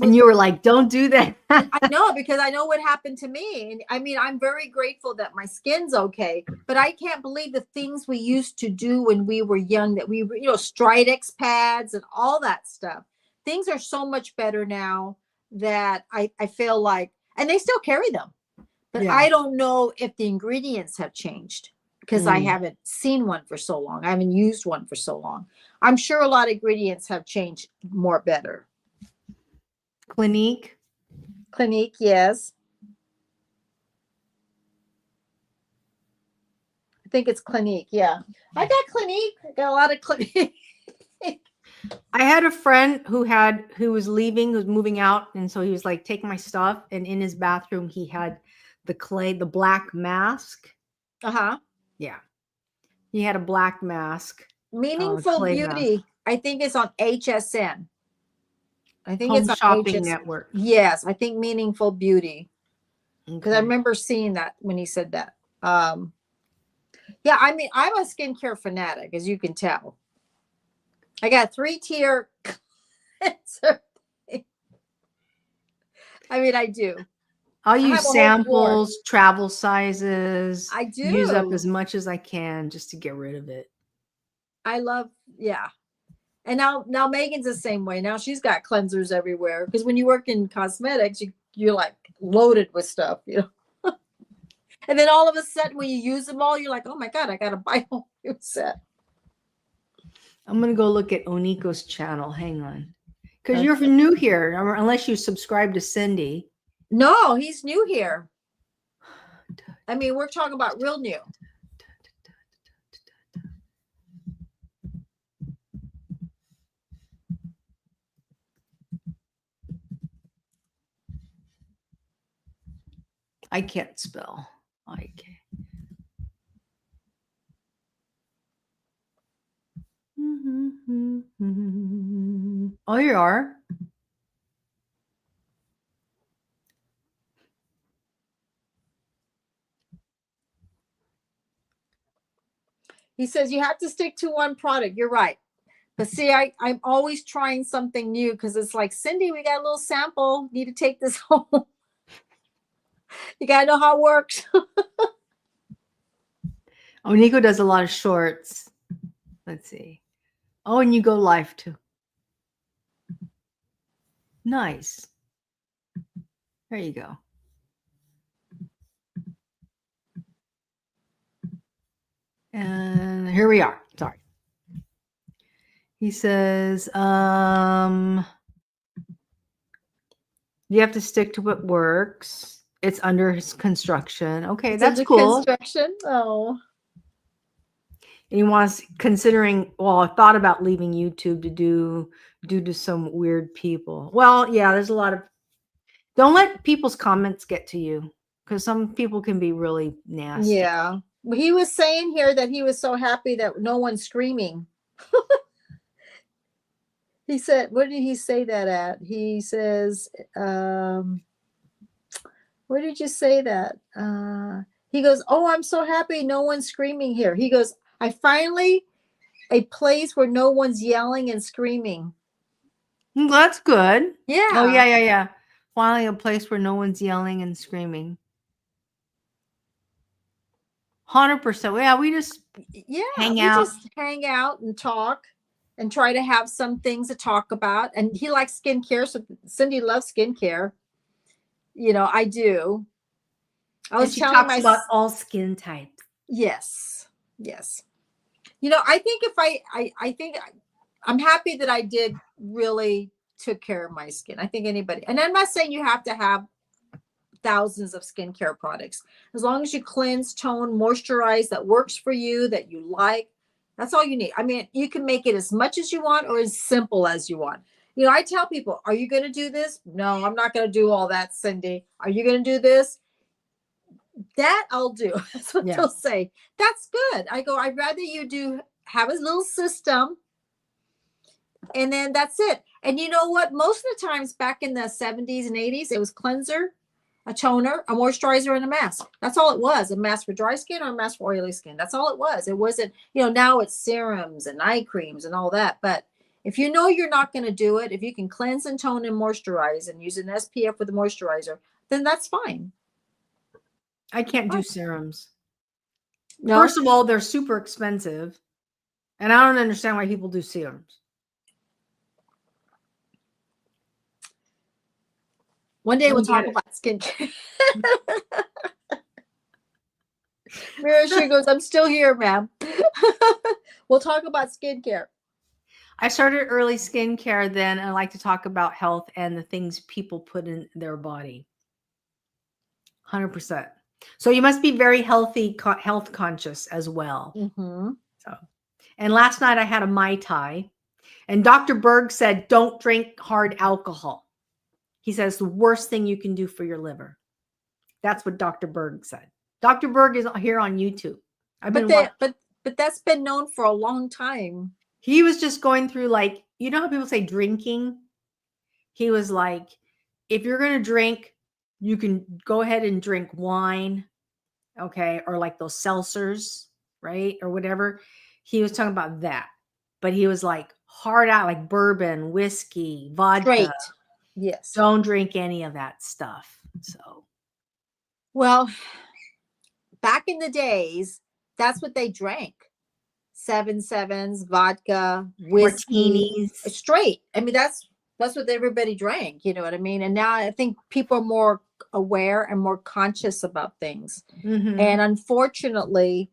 and you were like, don't do that. I know, because I know what happened to me. And I mean, I'm very grateful that my skin's okay, but I can't believe the things we used to do when we were young, that we were, Stridex pads and all that stuff. Things are so much better now that I feel like, and they still carry them, but Yeah. I don't know if the ingredients have changed, because I haven't seen one for so long. I haven't used one for so long. I'm sure a lot of ingredients have changed more better. Clinique, yes. I think it's Clinique. Yeah. I got Clinique. I got a lot of Clinique. I had a friend who was moving out. And so he was like, take my stuff. And in his bathroom, he had the black mask. Uh-huh. Yeah. He had a black mask. Meaningful Beauty. Mask. I think it's on HSN. I think Home it's on Shopping HSN. Network. Yes. I think Meaningful Beauty. Because Okay. I remember seeing that when he said that. Yeah, I mean, I'm a skincare fanatic, as you can tell. I got 3-tier cleanser. I mean, I do. I'll use samples, travel sizes. I do. Use up as much as I can just to get rid of it. I love, yeah. And now Megan's the same way. Now she's got cleansers everywhere, because when you work in cosmetics, you're like loaded with stuff, And then all of a sudden, when you use them all, you're like, oh my God, I got to buy a whole new set. I'm going to go look at Oniko's channel. Hang on. Because you're new here, unless you subscribe to Cindy. No, he's new here. I mean, we're talking about real new. I can't spell. I can't. Oh, you are? He says you have to stick to one product. You're right. But see, I'm always trying something new, because it's like, Cindy, we got a little sample. Need to take this home. You got to know how it works. Oh, Nico does a lot of shorts. Let's see. Oh, and you go live too. Nice. There you go. And here we are. Sorry. He says, you have to stick to what works. It's under his construction. Okay, that's cool. Construction. Oh. And he wants, considering, well, I thought about leaving YouTube to due to some weird people. Well, yeah, there's a lot of, don't let people's comments get to you, because some people can be really nasty. Yeah. He was saying here that he was so happy that no one's screaming. He said, where did he say that at? He says, where did you say that? He goes, oh, I'm so happy no one's screaming here. He goes, I finally a place where no one's yelling and screaming. That's good. Yeah. Oh, yeah. Finally a place where no one's yelling and screaming. 100%. Yeah, we just hang out. Just hang out and talk and try to have some things to talk about. And he likes skincare. So Cindy loves skincare. I do. I was telling talks about all skin types. Yes. I think if I think I'm happy that I did really took care of my skin. I think anybody, and I'm not saying you have to have thousands of skincare products. As long as you cleanse, tone, moisturize, that works for you, that you like, that's all you need. I mean, you can make it as much as you want or as simple as you want. You know, I tell people, are you going to do this? No, I'm not going to do all that, Cindy. Are you going to do this? That I'll do. That's what they'll say. That's good. I go, I'd rather you have a little system, and then that's it. And you know what? Most of the times back in the 70s and 80s, it was cleanser, a toner, a moisturizer, and a mask. That's all it was. A mask for dry skin or a mask for oily skin. That's all it was. It wasn't, now it's serums and eye creams and all that. But if you know you're not going to do it, if you can cleanse and tone and moisturize and use an SPF with a moisturizer, then that's fine. I can't do serums. No? First of all, they're super expensive. And I don't understand why people do serums. One day we'll talk about skincare. Mira, she goes, I'm still here, ma'am. We'll talk about skincare. I started early skincare then. I like to talk about health and the things people put in their body. 100%. So you must be very healthy, health conscious as well. Mm-hmm. And last night I had a Mai Tai. And Dr. Berg said, don't drink hard alcohol. He says the worst thing you can do for your liver. That's what Dr. Berg said. Dr. Berg is here on YouTube. But that's been known for a long time. He was just going through, like, you know how people say drinking? He was like, if you're going to drink, you can go ahead and drink wine, okay? Or like those seltzers, right? Or whatever. He was talking about that. But he was like hard out, like bourbon, whiskey, vodka. Straight. Yes. Don't drink any of that stuff. So, well, back in the days, that's what they drank. 7-7s, vodka, whiskey, martinis. Straight. I mean, that's what everybody drank. You know what I mean? And now I think people are more aware and more conscious about things. Mm-hmm. And unfortunately,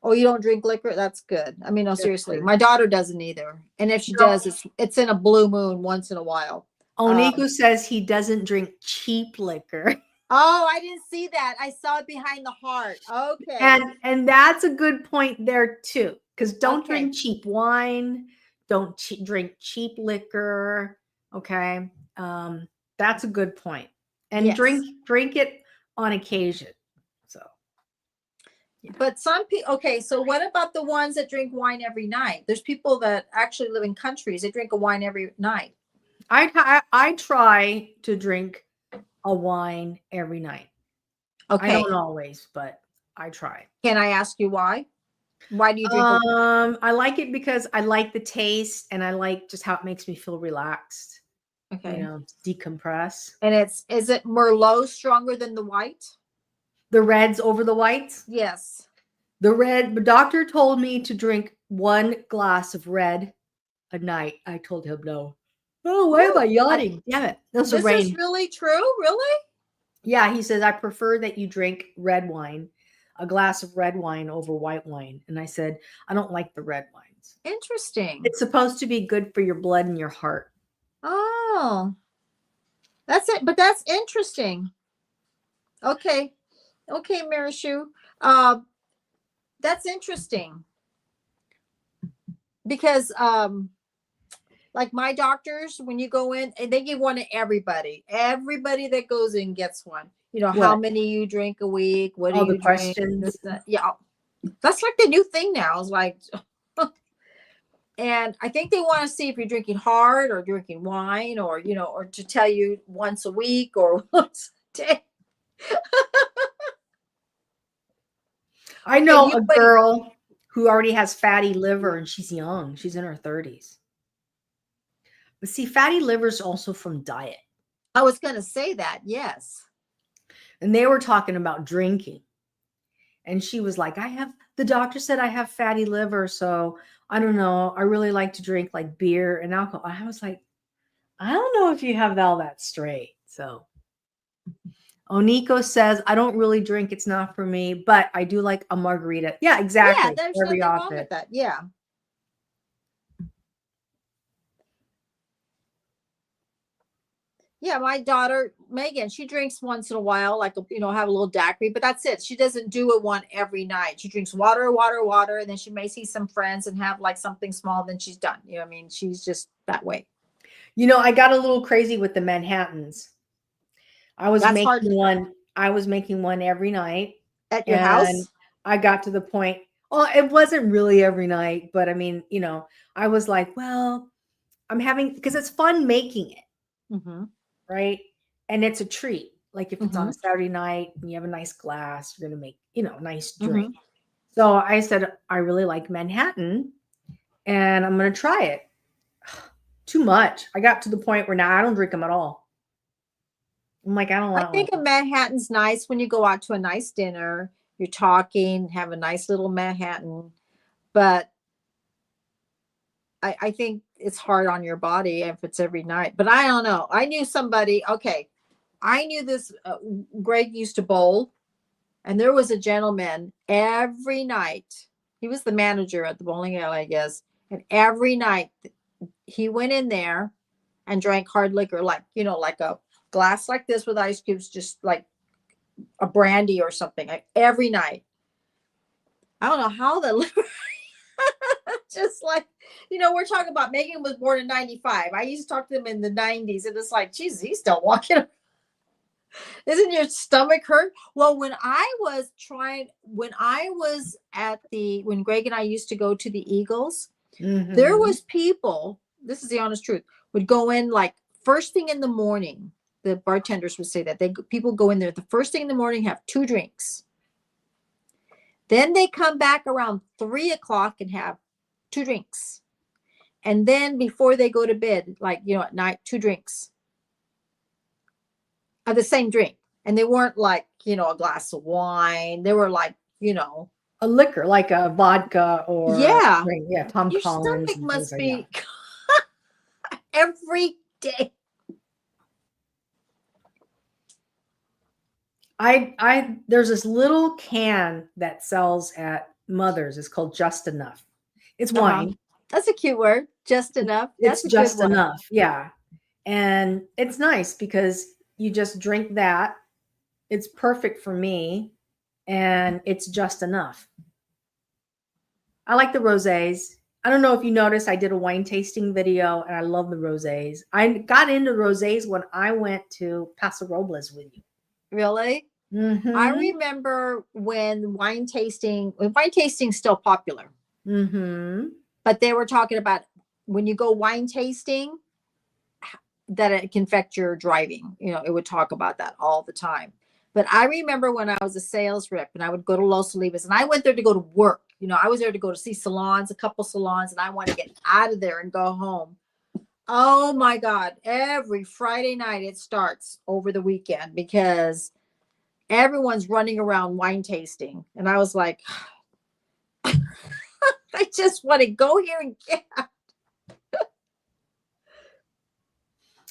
you don't drink liquor? That's good. I mean, no, seriously. My daughter doesn't either. And if she does, it's in a blue moon once in a while. Oniku says he doesn't drink cheap liquor. Oh, I didn't see that. I saw it behind the heart. Okay. And that's a good point there too. Because don't drink cheap wine. Don't drink cheap liquor. Okay. That's a good point. And drink it on occasion. So. Yeah. But some people, okay, so what about the ones that drink wine every night? There's people that actually live in countries. They drink a wine every night. I try to drink a wine every night. Okay. I don't always, but I try. Can I ask you why? Why do you drink? I like it because I like the taste and I like just how it makes me feel relaxed. Okay. Decompress. And is it Merlot stronger than the white? The reds over the whites? Yes. The doctor told me to drink 1 glass of red a night. I told him no. Oh, why am I yawning? Damn it. This is really true? Really? Yeah, he says, I prefer that you drink red wine, a glass of red wine over white wine. And I said, I don't like the red wines. Interesting. It's supposed to be good for your blood and your heart. Oh, that's it. But that's interesting. Okay. Okay, Marishu. That's interesting. Because like my doctors, when you go in, they give one to everybody. Everybody that goes in gets one. How many you drink a week? What do you drink? Questions. Yeah. That's like the new thing now. It's like, and I think they want to see if you're drinking hard or drinking wine or to tell you once a week or once a day. I know a girl who already has fatty liver and she's young. She's in her 30s. But see, fatty liver is also from diet. I was going to say that. Yes. And they were talking about drinking. And she was like, the doctor said I have fatty liver. So I don't know. I really like to drink like beer and alcohol. I was like, I don't know if you have all that straight. So Oniko says, I don't really drink. It's not for me, but I do like a margarita. Yeah, exactly. Yeah, there's nothing wrong with that. Yeah. Yeah, my daughter Megan, she drinks once in a while, like have a little daiquiri, but that's it. She doesn't do it one every night. She drinks water, water, water, and then she may see some friends and have like something small. Then she's done. You know, what I mean, she's just that way. I got a little crazy with the Manhattans. I was That's hard making one. I was making one every night, at your and house. I got to the point. Well, it wasn't really every night, but I mean, I was like, well, I'm having because it's fun making it, Mm-hmm. right? And it's a treat. Like if it's on Mm-hmm. a Saturday night and you have a nice glass, you're gonna make, a nice Mm-hmm. drink. So I said, I really like Manhattan and I'm gonna try it. Too much. I got to the point where now I don't drink them at all. I'm like, I don't I want one. think a Manhattan's nice when you go out to a nice dinner. You're talking, have a nice little Manhattan, but I think it's hard on your body if it's every night. But I don't know. I knew somebody. Okay, I knew this. Greg used to bowl, and there was a gentleman every night. He was the manager at the bowling alley, I guess. And every night he went in there and drank hard liquor, like a glass like this with ice cubes, just like a brandy or something, like every night. I don't know how the liver, just like, we're talking about Megan was born in 95. I used to talk to them in the 90s, and it's like, Jesus, he's still walking. Isn't your stomach hurt? Well, when when Greg and I used to go to the Eagles, there Mhm. was people, this is the honest truth, would go in like first thing in the morning. The bartenders would say that people go in there the first thing in the morning, have 2 drinks. Then they come back around 3 o'clock and have 2 drinks. And then before they go to bed, like, at night, 2 drinks of the same drink. And they weren't like, a glass of wine. They were like, A liquor like a vodka or yeah, drink, yeah, Tom your Collins stomach and things must like that. be every day. I there's this little can that sells at Mother's. It's called Just Enough. It's Uh-huh. wine. That's a cute word. Just enough. It's That's a good just one. enough. Yeah. And it's nice because you just drink that. It's perfect for me and it's just enough. I like the rosés. I don't know if you noticed I did a wine tasting video and I love the rosés. I got into rosés when I went to Paso Robles with you. Really? I Mhm. remember when wine tasting's still popular, Mhm. but they were talking about when you go wine tasting, that it can affect your driving. It would talk about that all the time. But I remember when I was a sales rep and I would go to Los Olivos, and I went there to go to work. I was there to go to see salons, a couple salons, and I want to get out of there and go home. Oh my God. Every Friday night it starts over the weekend because everyone's running around wine tasting. And I was like, I just want to go here and get.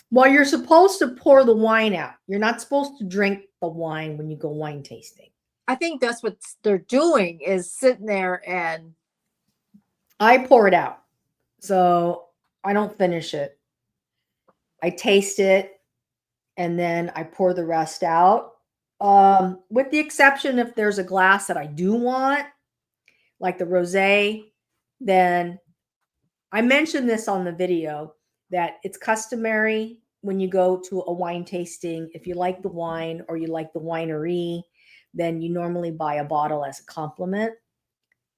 Well, you're supposed to pour the wine out. You're not supposed to drink the wine when you go wine tasting. I think that's what they're doing, is sitting there and I pour it out. So I don't finish it. I taste it and then I pour the rest out. With the exception if there's a glass that I do want, like the rosé, then I mentioned this on the video that it's customary when you go to a wine tasting, if you like the wine or you like the winery, then you normally buy a bottle as a compliment.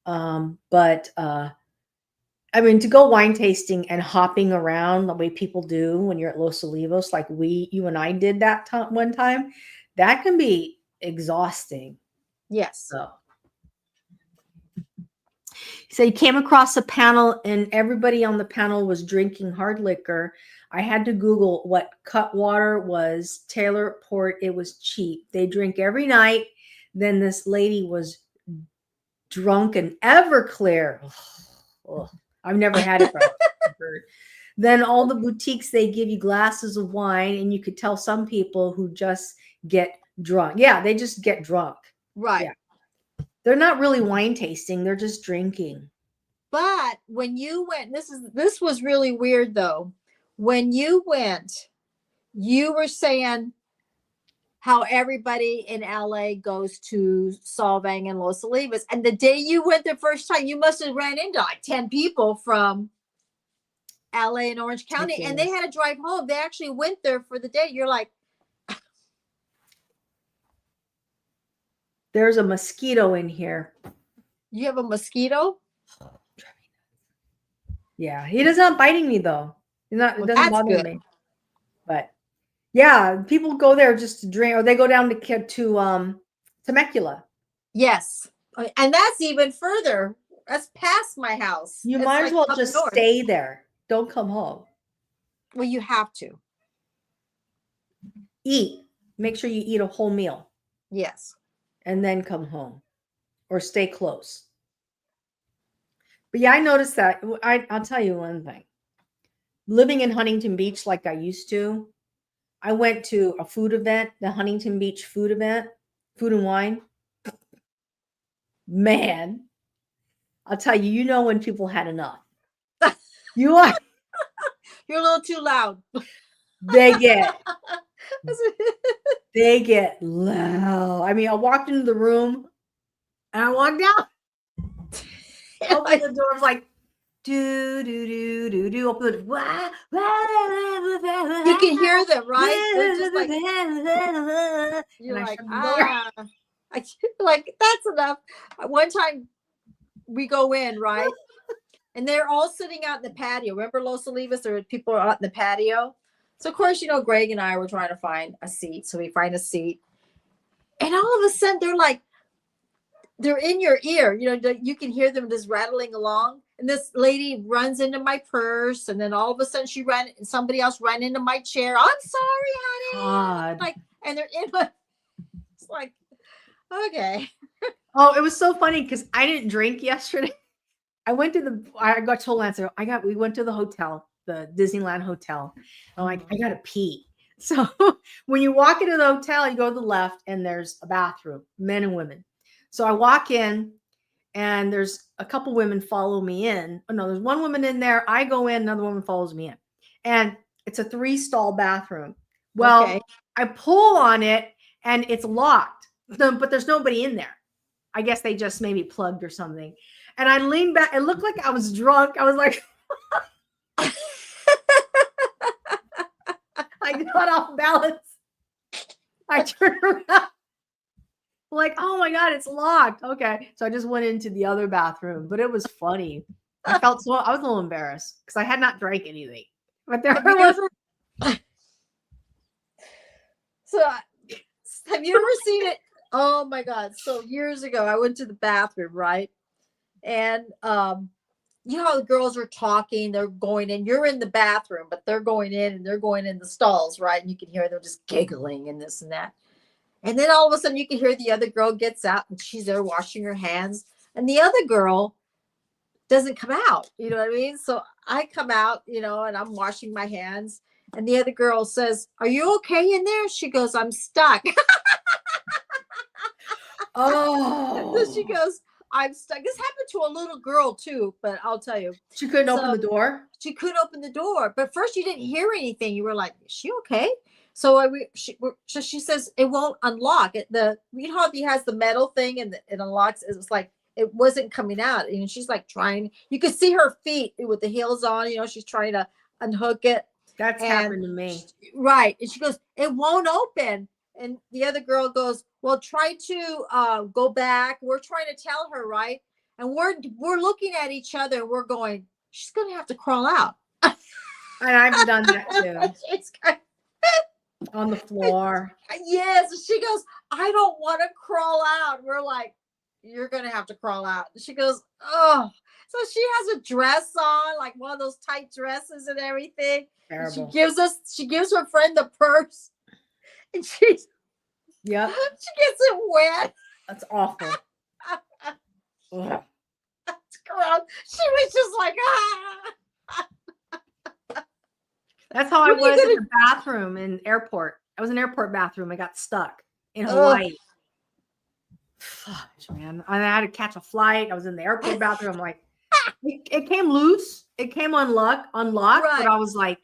But I mean, to go wine tasting and hopping around the way people do when you're at Los Olivos, like you and I did that one time, that can be exhausting. yes. So he came across a panel and everybody on the panel was drinking hard liquor. I had to Google what Cutwater was. Taylor Port, it was cheap. They drink every night. Then this lady was drunk and Everclear. Ugh. I've never had it, but I've heard. Then all the boutiques, they give you glasses of wine, and you could tell some people who just get drunk. Yeah, they just get drunk. Right. Yeah. They're not really wine tasting, they're just drinking. But when you went, this was really weird though. When you went, you were saying how everybody in LA goes to Solvang and Los Olivos. And the day you went the first time, you must have ran into like 10 people from LA and Orange County, and they had to drive home. They actually went there for the day. You're like, there's a mosquito in here. you have a mosquito? Yeah, he does not biting me though. It doesn't that's bother good. me. But yeah, people go there just to drink, or they go down to Temecula. Yes, and that's even further. That's past my house. You It's might as well up just north. stay there. Don't come home. Well, you have to. Eat. Make sure you eat a whole meal Yes. and then come home, or stay close. But yeah, I noticed that. I'll tell you one thing. Living in Huntington Beach like I used to, I went to a food event, the Huntington Beach food event, Food and Wine. Man, I'll tell you, you know when people had enough. You're a little too loud. They get loud. I mean, I walked into the room and I walked out. Open the door, was like, do do do do do. Open the door. You can hear them, right? They're just like, you're and like, like that's enough. One time we go in, right? And they're all sitting out in the patio. Remember Los Olivos? There were people out in the patio. So of course, Greg and I were trying to find a seat. So we find a seat. And all of a sudden they're in your ear. You can hear them just rattling along. And this lady runs into my purse. And then all of a sudden somebody else ran into my chair. I'm sorry, honey. God. Like, and they're in my, it's like, okay. Oh, it was so funny because I didn't drink yesterday. I got told Lance, we went to the hotel, the Disneyland hotel. I'm like, I gotta pee. So when you walk into the hotel, you go to the left and there's a bathroom, men and women. So I walk in and there's a couple women follow me in. Oh no, there's one woman in there. I go in, another woman follows me in. And it's a 3-stall bathroom. Well, okay. I pull on it and it's locked, but there's nobody in there. I guess they just maybe plugged or something. And I leaned back. It looked like I was drunk. I was like, I got off balance. I turned around. Like, oh my God, it's locked. Okay. So I just went into the other bathroom, but it was funny. I was a little embarrassed because I had not drank anything. But there was. So have you ever seen it? Oh my God. So years ago, I went to the bathroom, right? And how the girls are talking, they're going in, you're in the bathroom, but they're going in and they're going in the stalls, right? And you can hear them just giggling and this and that. And then all of a sudden you can hear the other girl gets out and she's there washing her hands. And the other girl doesn't come out. You know what I mean? So I come out, and I'm washing my hands. And the other girl says, "Are you okay in there?" She goes, "I'm stuck." Oh. So she goes, "I'm stuck." This happened to a little girl too, but I'll tell you. She couldn't open the door? She couldn't open the door. But first you didn't hear anything. You were like, "Is she okay?" So she says it won't unlock. He has the metal thing and it unlocks. It was like it wasn't coming out. And she's like trying. You could see her feet with the heels on. She's trying to unhook it. That's happened to me. Right. And she goes, "It won't open." And the other girl goes, "Well, try to go back." We're trying to tell her, right? And we're looking at each other and we're going, "She's going to have to crawl out." And I've done that too. On the floor. Yes. She goes, "I don't want to crawl out." We're like, "You're going to have to crawl out." She goes, "Oh." So she has a dress on, like one of those tight dresses and everything. And she gives her friend the purse. And she gets it wet. That's awful. That's gross. She was just like, That's how I was in the bathroom in airport. I was in airport bathroom. I got stuck in Hawaii. Fudge, man. I had to catch a flight. I was in the airport bathroom. I'm like, it came loose. It came unlocked. Right. But I was like,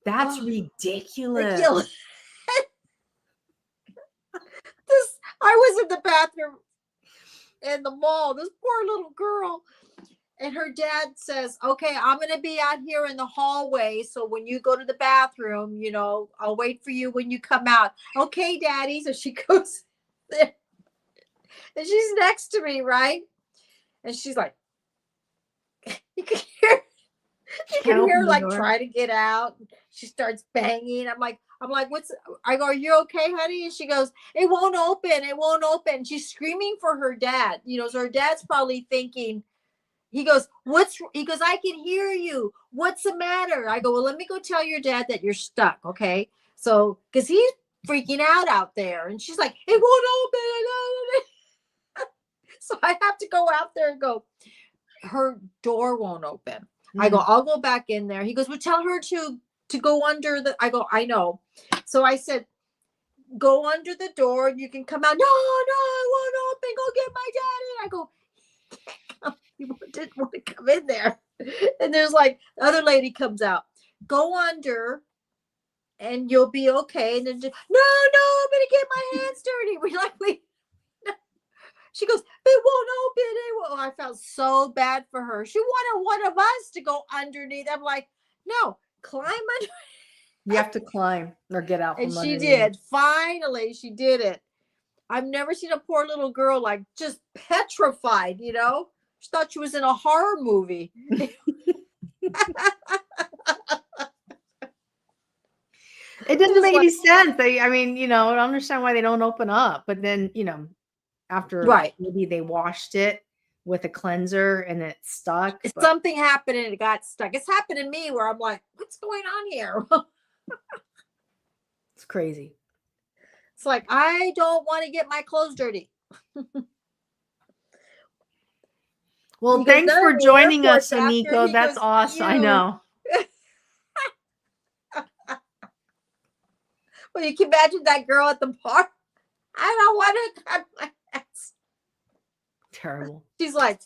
That's Oh, ridiculous. ridiculous. I was in the bathroom in the mall. This poor little girl. And her dad says, okay, I'm going to be out here in the hallway. So when you go to the bathroom, I'll wait for you when you come out. Okay, Daddy. So she goes there. And she's next to me, right? And she's like, you can hear her like try to get out. She starts banging. I'm like, I go, are you okay, honey? And she goes, it won't open. She's screaming for her dad. So her dad's probably thinking, he goes, I can hear you. What's the matter? I go, well, let me go tell your dad that you're stuck. Okay. So, cause he's freaking out there. And she's like, it won't open. So I have to go out there and go, her door won't open. I go, I'll go back in there. He goes, well, tell her to go under I go, I know. So I said, go under the door and you can come out. No, it won't open. Go get my daddy. I go, he didn't want to come in there. And there's like, the other lady comes out. Go under and you'll be okay. And then just, no, I'm going to get my hands dirty. We're like, wait. She goes, it won't open. I felt so bad for her. She wanted one of us to go underneath. I'm like, no, climb under. You have to climb or get out from underneath. And she did. Finally, she did it. I've never seen a poor little girl like just petrified, She thought she was in a horror movie. It doesn't make any sense. I don't understand why they don't open up. But then, after maybe they washed it with a cleanser and it stuck. Something happened and it got stuck. It's happened to me where I'm like, what's going on here? It's crazy. It's like, I don't want to get my clothes dirty. Well, thanks for joining us, Aniko. That's awesome. I know. Well, you can imagine that girl at the park. I don't want to cut my ass. Terrible. She's like,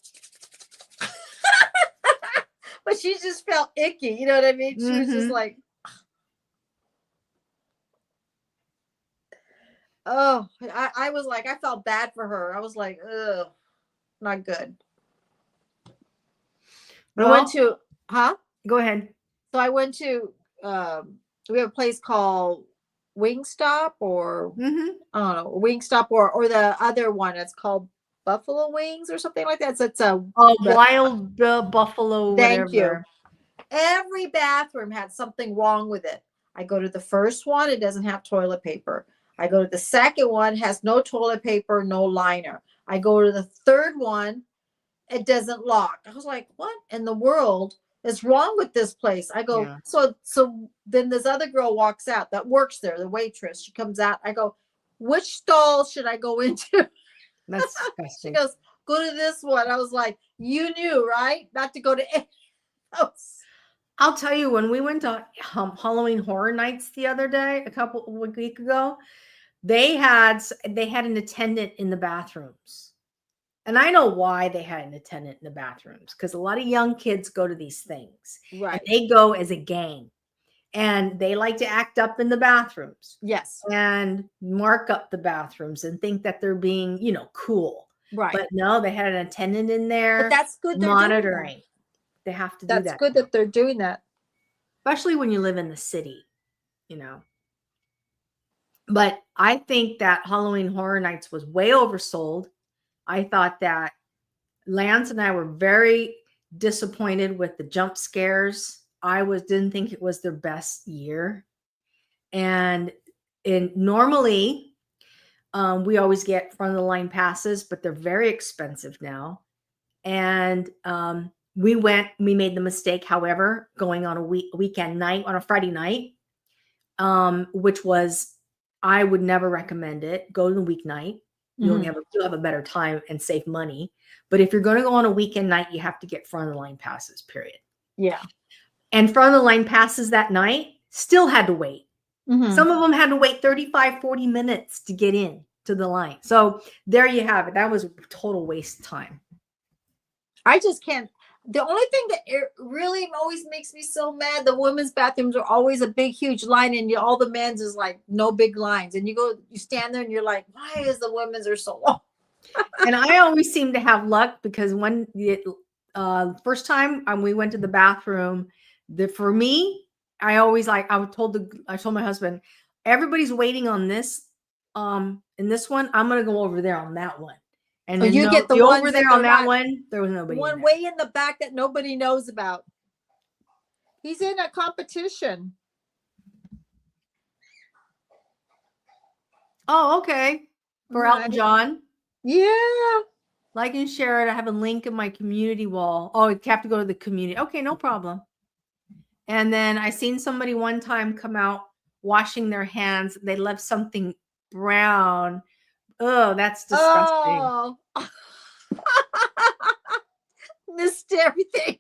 but she just felt icky. You know what I mean? She was just like, oh, I was like, I felt bad for her. I was like, ugh, not good. Well, I went to, Go ahead. So I went to, we have a place called Wingstop or, I don't know, Wingstop or the other one. It's called Buffalo Wings or something like that. So it's a wild buffalo. Thank whatever. You. Every bathroom had something wrong with it. I go to the first one, it doesn't have toilet paper. I go to the second one, has no toilet paper, no liner. I go to the third one, it doesn't lock. I was like, what in the world is wrong with this place? I go, so then this other girl walks out that works there, the waitress. She comes out. I go, which stall should I go into? That's disgusting. She goes, go to this one. I was like, you knew, right? Not to go to any else. I'll tell you, when we went to Halloween Horror Nights the other day, a week ago, they had an attendant in the bathrooms. And I know why they had an attendant in the bathrooms, because a lot of young kids go to these things. Right. And they go as a gang. And they like to act up in the bathrooms. Yes. And mark up the bathrooms and think that they're being, cool. Right. But no, they had an attendant in there. But that's good. Monitoring. They have to do that. That's good that they're doing that. Especially when you live in the city, But I think that Halloween Horror Nights was way oversold. I thought that Lance and I were very disappointed with the jump scares. I didn't think it was their best year. And normally we always get front of the line passes, but they're very expensive now. And we made the mistake, however, going on a weekend night, on a Friday night, which was, I would never recommend it. Go to the weeknight. You'll have a better time and save money. But if you're going to go on a weekend night, you have to get front of the line passes, period. Yeah. And front of the line passes that night still had to wait. Some of them had to wait 35, 40 minutes to get in to the line. So there you have it. That was a total waste of time. I just can't. The only thing that it really always makes me so mad, the women's bathrooms are always a big, huge line, and all the men's is like no big lines. And you stand there, and you're like, why is the women's are so long? And I always seem to have luck because first time we went to the bathroom, for me, I always I told my husband, everybody's waiting on this, in this one, I'm gonna go over there on that one. And then you get the ones over there on that one, there was nobody. One way in the back that nobody knows about. He's in a competition. Oh, okay. For Elton John. Yeah. Like and share it. I have a link in my community wall. Oh, you have to go to the community. Okay, no problem. And then I seen somebody one time come out washing their hands. They left something brown. Oh, that's disgusting. Oh. Missed everything.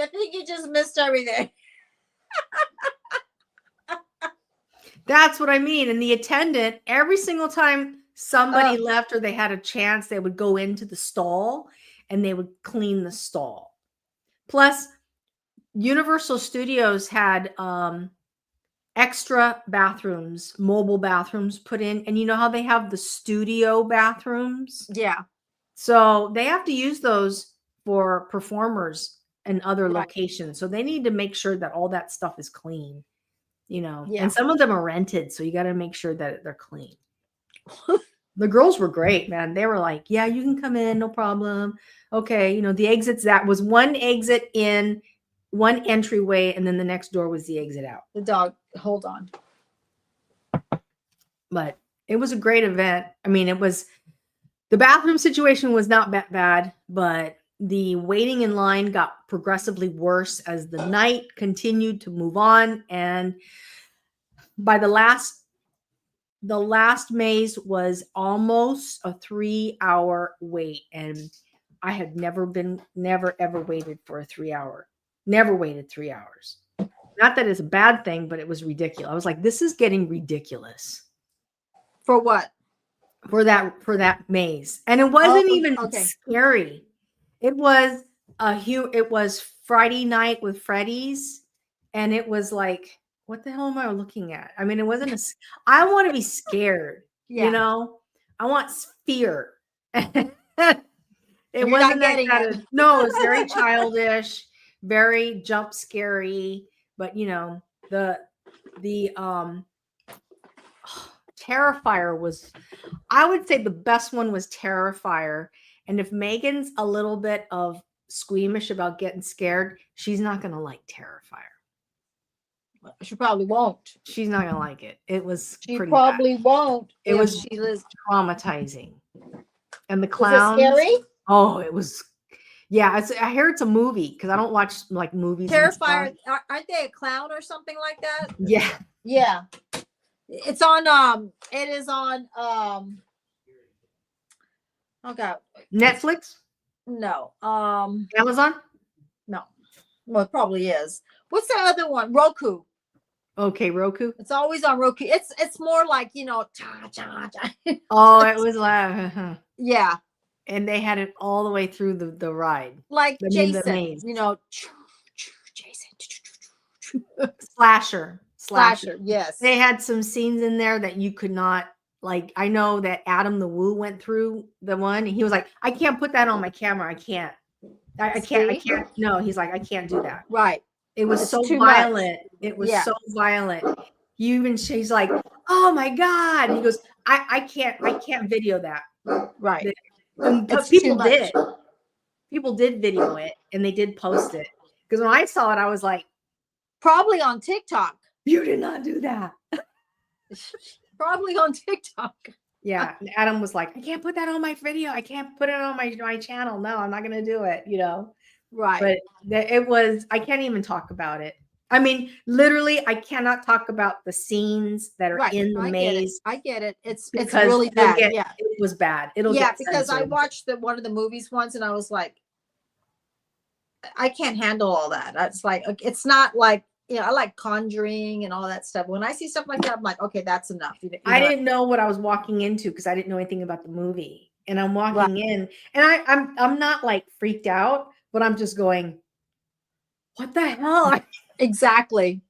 I think you just missed everything. That's what I mean. And the attendant, every single time somebody left or they had a chance, they would go into the stall and they would clean the stall. Plus, Universal Studios had extra bathrooms, mobile bathrooms put in. And you know how they have the studio bathrooms? Yeah. So they have to use those for performers and other locations. So they need to make sure that all that stuff is clean, and some of them are rented. So you got to make sure that they're clean. The girls were great, man. They were like, yeah, you can come in. No problem. Okay. The exits, that was one exit in, one entryway. And then the next door was the exit out. The dog, hold on. But it was a great event. I mean, the bathroom situation was not that bad, but the waiting in line got progressively worse as the night continued to move on. And by the last maze was almost a 3-hour wait. And I had never ever waited for a 3-hour, never waited 3 hours. Not that it's a bad thing, but it was ridiculous. I was like, this is getting ridiculous. For what? For that maze. And it wasn't even scary. It was it was Friday Night with Freddy's, and it was like, what the hell am I looking at? I mean, it wasn't I want to be scared. I want fear. It wasn't that kind of, no, it was very childish, very jump scary, but the Terrifier was, I would say the best one was Terrifier. And if Megan's a little bit of squeamish about getting scared, she's not going to like Terrifier. She probably won't. She's not going to like it. It was She probably bad. won't. It was traumatizing. And the clowns. Was it scary? Oh, it was. Yeah, I hear it's a movie because I don't watch like movies. Terrifier, aren't they a clown or something like that? Yeah. Yeah. It's on it is on oh god. Netflix? No. Amazon? No. Well, it probably is. What's the other one? Roku. Okay, Roku. It's always on Roku. It's more like, Oh, it was like yeah. And they had it all the way through the ride. Like Jason, Jason. Slasher. Yes. They had some scenes in there that you could not, like, I know that Adam the Woo went through the one and he was like, I can't put that on my camera. I can't. I can't. No, he's like, I can't do that. Right. It was so violent. It was so violent. She's like, oh my God. He goes, I can't video that. Right. Because people did. People did video it and they did post it. Because when I saw it, I was like, probably on TikTok. You did not do that. Probably on TikTok. Yeah. And Adam was like, I can't put that on my video. I can't put it on my channel. No, I'm not going to do it, Right. But it was, I can't even talk about it. I mean, literally, I cannot talk about the scenes that are in the maze. I get it. It's really bad. Yeah. It was bad. Because I watched one of the movies once and I was like, I can't handle all that. It's like, it's not like, I like Conjuring and all that stuff. When I see stuff like that, I'm like, okay, that's enough. I didn't know what I was walking into because I didn't know anything about the movie. and I'm Right. walking in, and I'm not like freaked out, but I'm just going, what the hell? Exactly.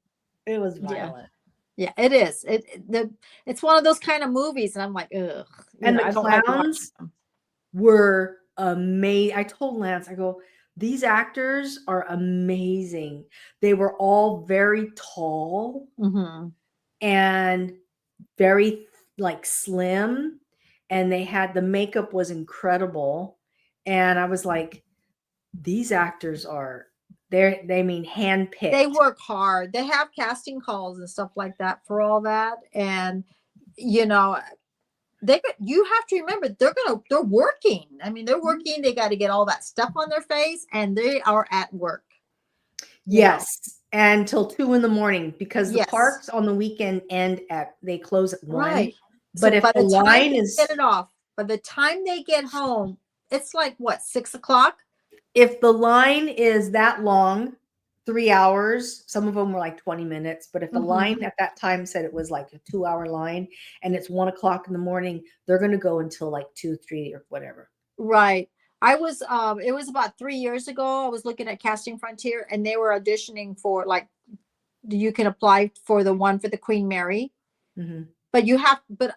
It was Yeah. violent. Yeah, it is. It's one of those kind of movies, and I'm like, ugh. And the I don't like watching clowns them. were amazing. I told Lance, I go, these actors are amazing. They were all very tall Mhm. and very like slim, and they had the makeup was incredible. And I was like, these actors are they mean handpicked. They work hard. They have casting calls and stuff like that for all that, and you know, you have to remember they're working. I mean, they're working. They got to get all that stuff on their face, and they are at work. Yes, until 2 in the morning, because the Yes. parks on the weekend they close at 1. Right. But So if by the the time line they is get it off, by the time they get home, it's like what, 6 o'clock? if the line is that long, 3 hours, some of them were like 20 minutes, but if the line at that time said it was like a 2-hour line and it's 1 o'clock in the morning, they're going to go until like 2, 3 or whatever. Right. I was it was about 3 years ago. I was looking at Casting Frontier, and they were auditioning for like, you can apply for the one for the Queen Mary, Mhm. but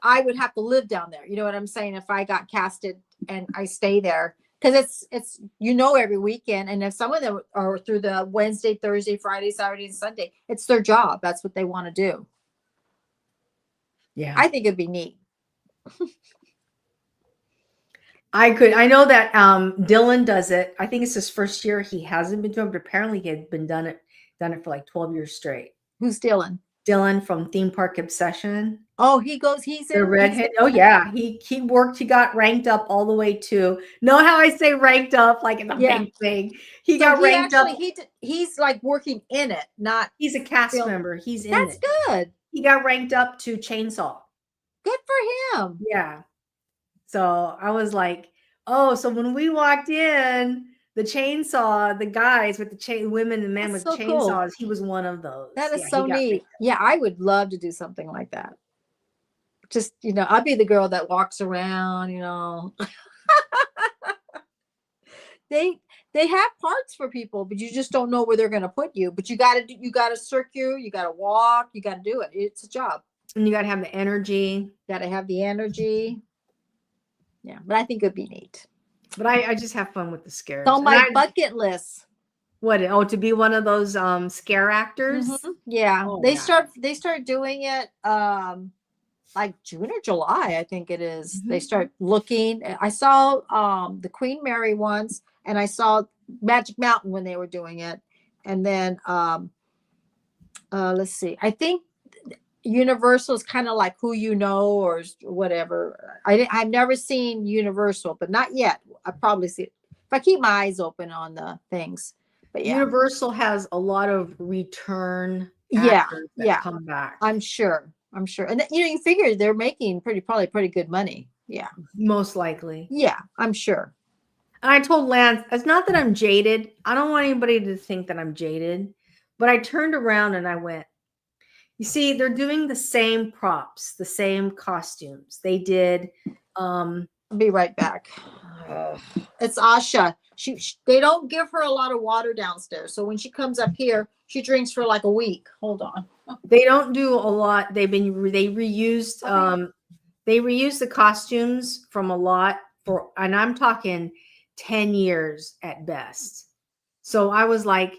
I would have to live down there. You know what I'm saying? If I got casted and I stay there, because it's every weekend, and if some of them are through the Wednesday, Thursday, Friday, Saturday, and Sunday, it's their job. That's what they want to do. Yeah. I think it'd be neat. I know that Dylan does it. I think it's his first year he hasn't been doing it, but apparently he had been done it for like 12 years straight. Who's Dylan? Dylan from Theme Park Obsession. Oh, he's The in redhead. Oh yeah, he worked. He got ranked up all the way to. Know how I say ranked up like it's a Yeah. big thing. He So got he ranked up. actually he's like working in it, not He's a cast film. member. He's in That's it. good. He got ranked up to chainsaw. Good for him. Yeah. So I was like, oh, so when we walked in, the chainsaw, the guys with the women and men That's with so cool. chainsaws, he was one of those. That is Yeah, so he got neat. ranked up. Yeah, I would love to do something like that. Just, I'd be the girl that walks around, They have parts for people, but you just don't know where they're going to put you. But you got to circle, you got to walk, you got to do it. It's a job. And you got to have the energy. Got to have the energy. Yeah, but I think it'd be neat. But I just have fun with the scares. It's on my bucket list. What? Oh, to be one of those scare actors? Mm-hmm. Yeah. Oh, they yeah. start doing it like June or July, I think it is. Mm-hmm. They start looking. I saw the Queen Mary once, and I saw Magic Mountain when they were doing it. And then let's see. I think Universal is kind of like Who You Know or whatever. I've never seen Universal, but not yet. I probably see it if I keep my eyes open on the things. But yeah. Universal has a lot of return Yeah, actors that come back. I'm sure. And you figure they're making probably pretty good money. Yeah. Most likely. Yeah, I'm sure. And I told Lance, it's not that I'm jaded. I don't want anybody to think that I'm jaded. But I turned around and I went, you see, they're doing the same props, the same costumes. They did. I'll be right back. It's Asha. They don't give her a lot of water downstairs. So when she comes up here, she drinks for like a week. Hold on. They don't do a lot. They reused the costumes from a lot and I'm talking 10 years at best. So I was like,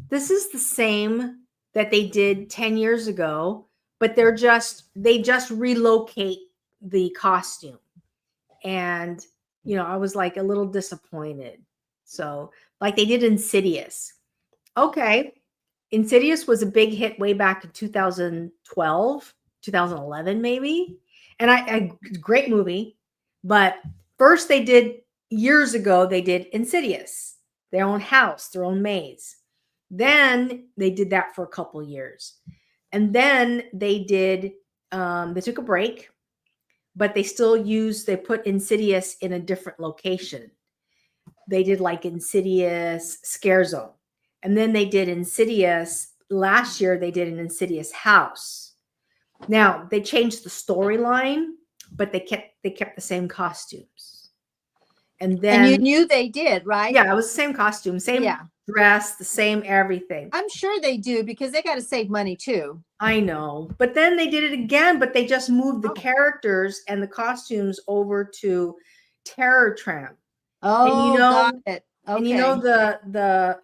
this is the same that they did 10 years ago, but they just relocate the costume. And I was like a little disappointed. So like they did Insidious. Okay. Insidious was a big hit way back in 2012, 2011, maybe. And great movie. But first years ago, they did Insidious, their own house, their own maze. Then they did that for a couple years. And then they took a break, but they put Insidious in a different location. They did like Insidious Scare Zone. And then they did Insidious. Last year, they did an Insidious house. Now, they changed the storyline, but they kept the same costumes. And And then you knew they did, right? yeah, it was the same costume, same Yeah. dress, the same everything. I'm sure they do because they got to save money too. I know. But then they did it again, but they just moved the Oh. characters and the costumes over to Terror Tramp. Oh, got it. Okay. And you know the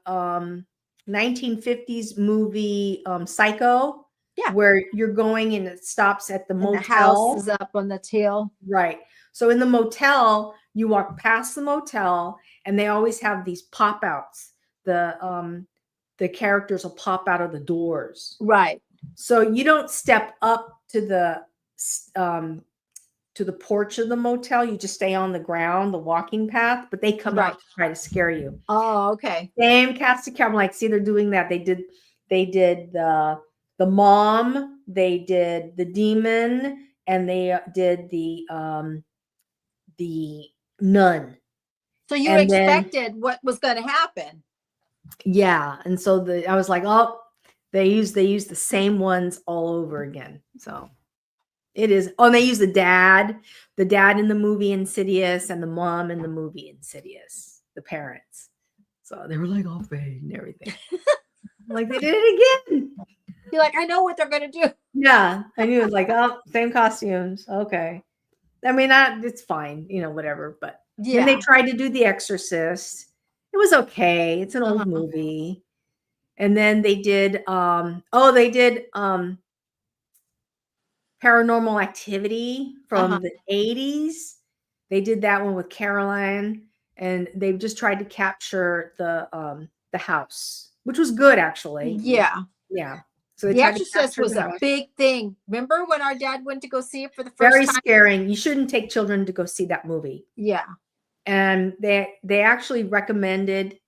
1950s movie Psycho? Yeah. Where you're going and it stops at the And motel. the house is up on the hill. Right. So in the motel, you walk past the motel and they always have these pop outs. The characters will pop out of the doors. Right. So you don't step up to the porch of the motel. You just stay on the ground, the walking path, but they come Right. out to try to scare you. Oh, okay. Same cast of characters. Like, see, they're doing that. They did the mom, they did the demon, and they did the nun. So you And then- expected what was going to happen. Yeah. And so I was like, oh, they use the same ones all over again. So it is. Oh, and they use the dad in the movie Insidious and the mom in the movie Insidious, the parents. So they were like all fake and everything. Like they did it again. You're like, I know what they're going to do. Yeah. I knew it was like, oh, same costumes. Okay. I mean, it's fine, whatever. But then they tried to do The Exorcist. It was okay. It's an old movie. And then they did Paranormal Activity from the 80s. They did that one with Caroline, and they just tried to capture the house, which was good actually. Yeah. Yeah. So The Exorcist was a big thing. Remember when our dad went to go see it for the first Very time? scaring. You shouldn't take children to go see that movie. Yeah. And they actually recommended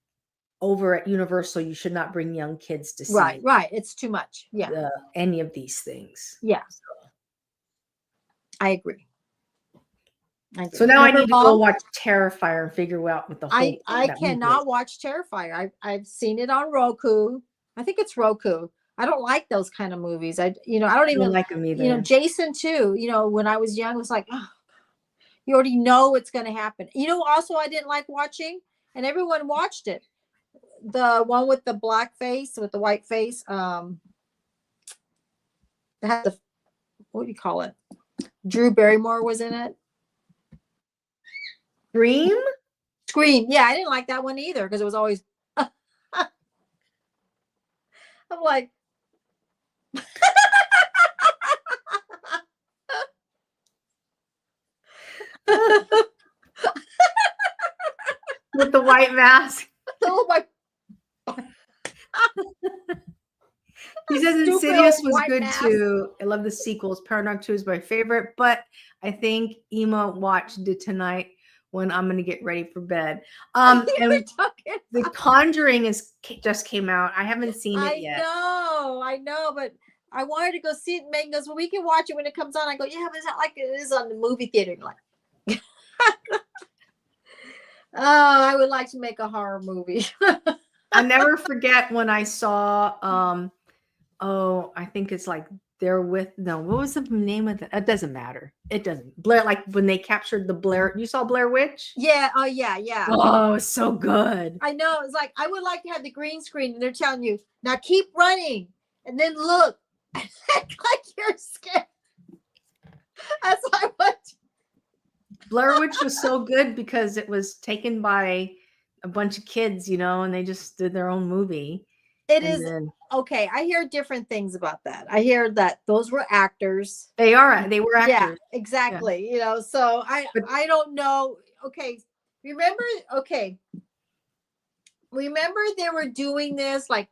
over at Universal, you should not bring young kids to see Right. It's too much. Yeah. any of these things. Yeah. So, I agree. So now I need to go watch Terrifier and figure out what the whole I cannot watch Terrifier. I've seen it on Roku. I think it's Roku. I don't like those kind of movies. I don't even like them either. Jason too. When I was young, it was like, oh, you already know what's going to happen. Also I didn't like watching, and everyone watched it. The one with the black face, with the white face. It had the, what do you call it? Drew Barrymore was in it. Scream? Yeah, I didn't like that one either because it was always. I'm like. With the white mask. Oh my. He says Insidious was good too. I love the sequels. Paranormal 2 is my favorite, but I think Ema watched it tonight when I'm going to get ready for bed. And The Conjuring just came out. I haven't seen it yet. I know, but I wanted to go see it. Megan goes, well, we can watch it when it comes on. I go, yeah, but it's not like it is on the movie theater. Like, oh, I would like to make a horror movie. I'll never forget when I saw, I think it's like what was the name of it? It doesn't matter. It doesn't. Blair, like when they captured the Blair, you saw Blair Witch? Yeah. Oh, yeah. Oh, it's so good. I know. It's like, I would like to have the green screen and they're telling you, now keep running and then look. Like you're scared. That's what I want. Blair Witch was so good because it was taken by a bunch of kids, and they just did their own movie. Okay. I hear different things about that. I hear that those were actors. They were actors. Yeah, exactly. Yeah. So I don't know. Okay. Remember they were doing this like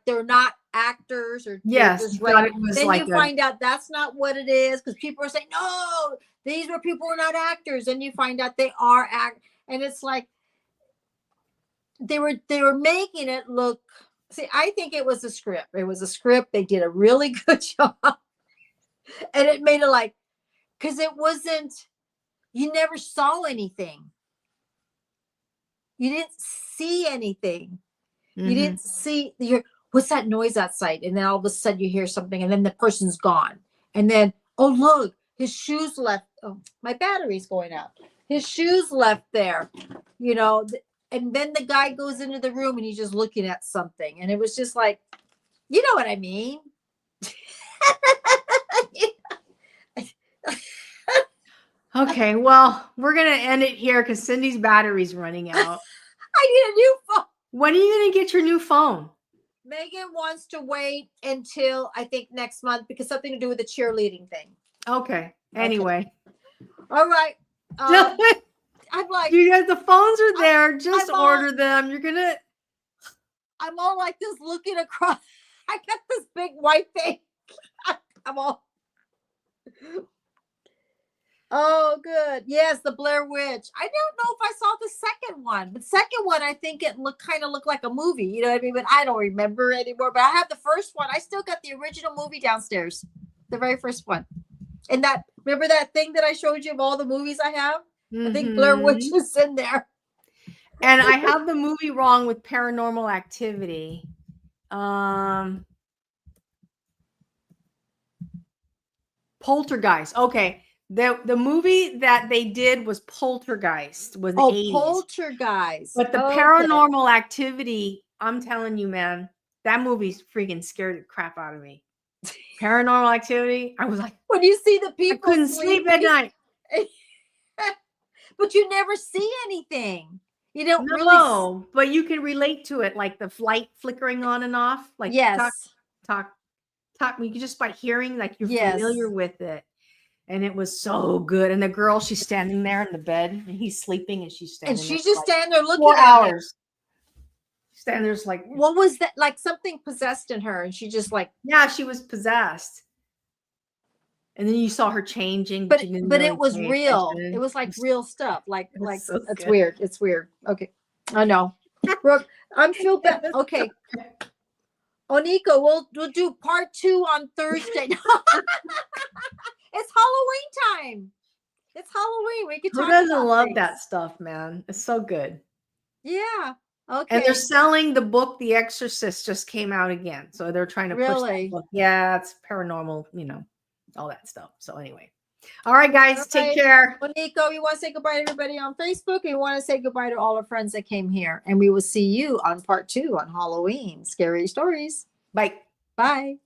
they're not actors or yes, right. Then like you find out that's not what it is because people are saying no, these were people who are not actors, and you find out they are and it's like they were making it look. See, I think it was a script. It was a script. They did a really good job, and it made it like because it wasn't. You never saw anything. You didn't see anything. You didn't see what's that noise outside? And then all of a sudden you hear something and then the person's gone. And then, oh, look, his shoes left. Oh, my battery's going out. his shoes left there, you know, and then the guy goes into the room and he's just looking at something. And it was just like, you know what I mean? Okay, well, we're gonna end it here because Cindy's battery's running out. I need a new phone. When are you gonna get your new phone? Megan wants to wait until I think next month because something to do with the cheerleading thing. Okay. Anyway. All right. I'm like, you guys, the phones are there. Just I'm order them. You're gonna. I'm all like this looking across. I got this big white thing. I'm all. Oh, good. Yes, the Blair Witch. I don't know if I saw the second one. The second one, I think it kind of looked like a movie. You know what I mean? But I don't remember anymore. But I have the first one. I still got the original movie downstairs. The very first one. And that, remember that thing that I showed you of all the movies I have? I think Blair Witch is in there. And I have the movie wrong with Paranormal Activity. Poltergeist. Okay. The movie that they did was Poltergeist. Was the 80s. Poltergeist. But the Paranormal Activity, I'm telling you, man, that movie's freaking scared the crap out of me. Paranormal Activity, I was like, when you see the people, I couldn't sleep at night. But you never see anything. You don't really, but you can relate to it, like the light flickering on and off. Like talk. You can just by hearing, like you're familiar with it. And it was so good. And the girl, she's standing there in the bed, and he's sleeping, and she's standing. And she's just standing there looking 4 hours. Standing there's like, what was that? Like something possessed in her, and she just like, yeah, she was possessed. And then you saw her changing, but it was real. It was like real stuff. Like so it's weird. It's weird. Okay, I know. Brooke, I'm feel bad. Okay, Onika, we'll do part 2 on Thursday. It's Halloween time. It's Halloween. We could talk. Who doesn't love that stuff, man? It's so good. Yeah. Okay. And they're selling the book The Exorcist just came out again. So they're trying to push that book. Yeah, it's paranormal, you know, all that stuff. So anyway. All right, guys, take care. Nico, we want to say goodbye to everybody on Facebook. And we want to say goodbye to all our friends that came here. And we will see you on part 2 on Halloween. Scary Stories. Bye. Bye.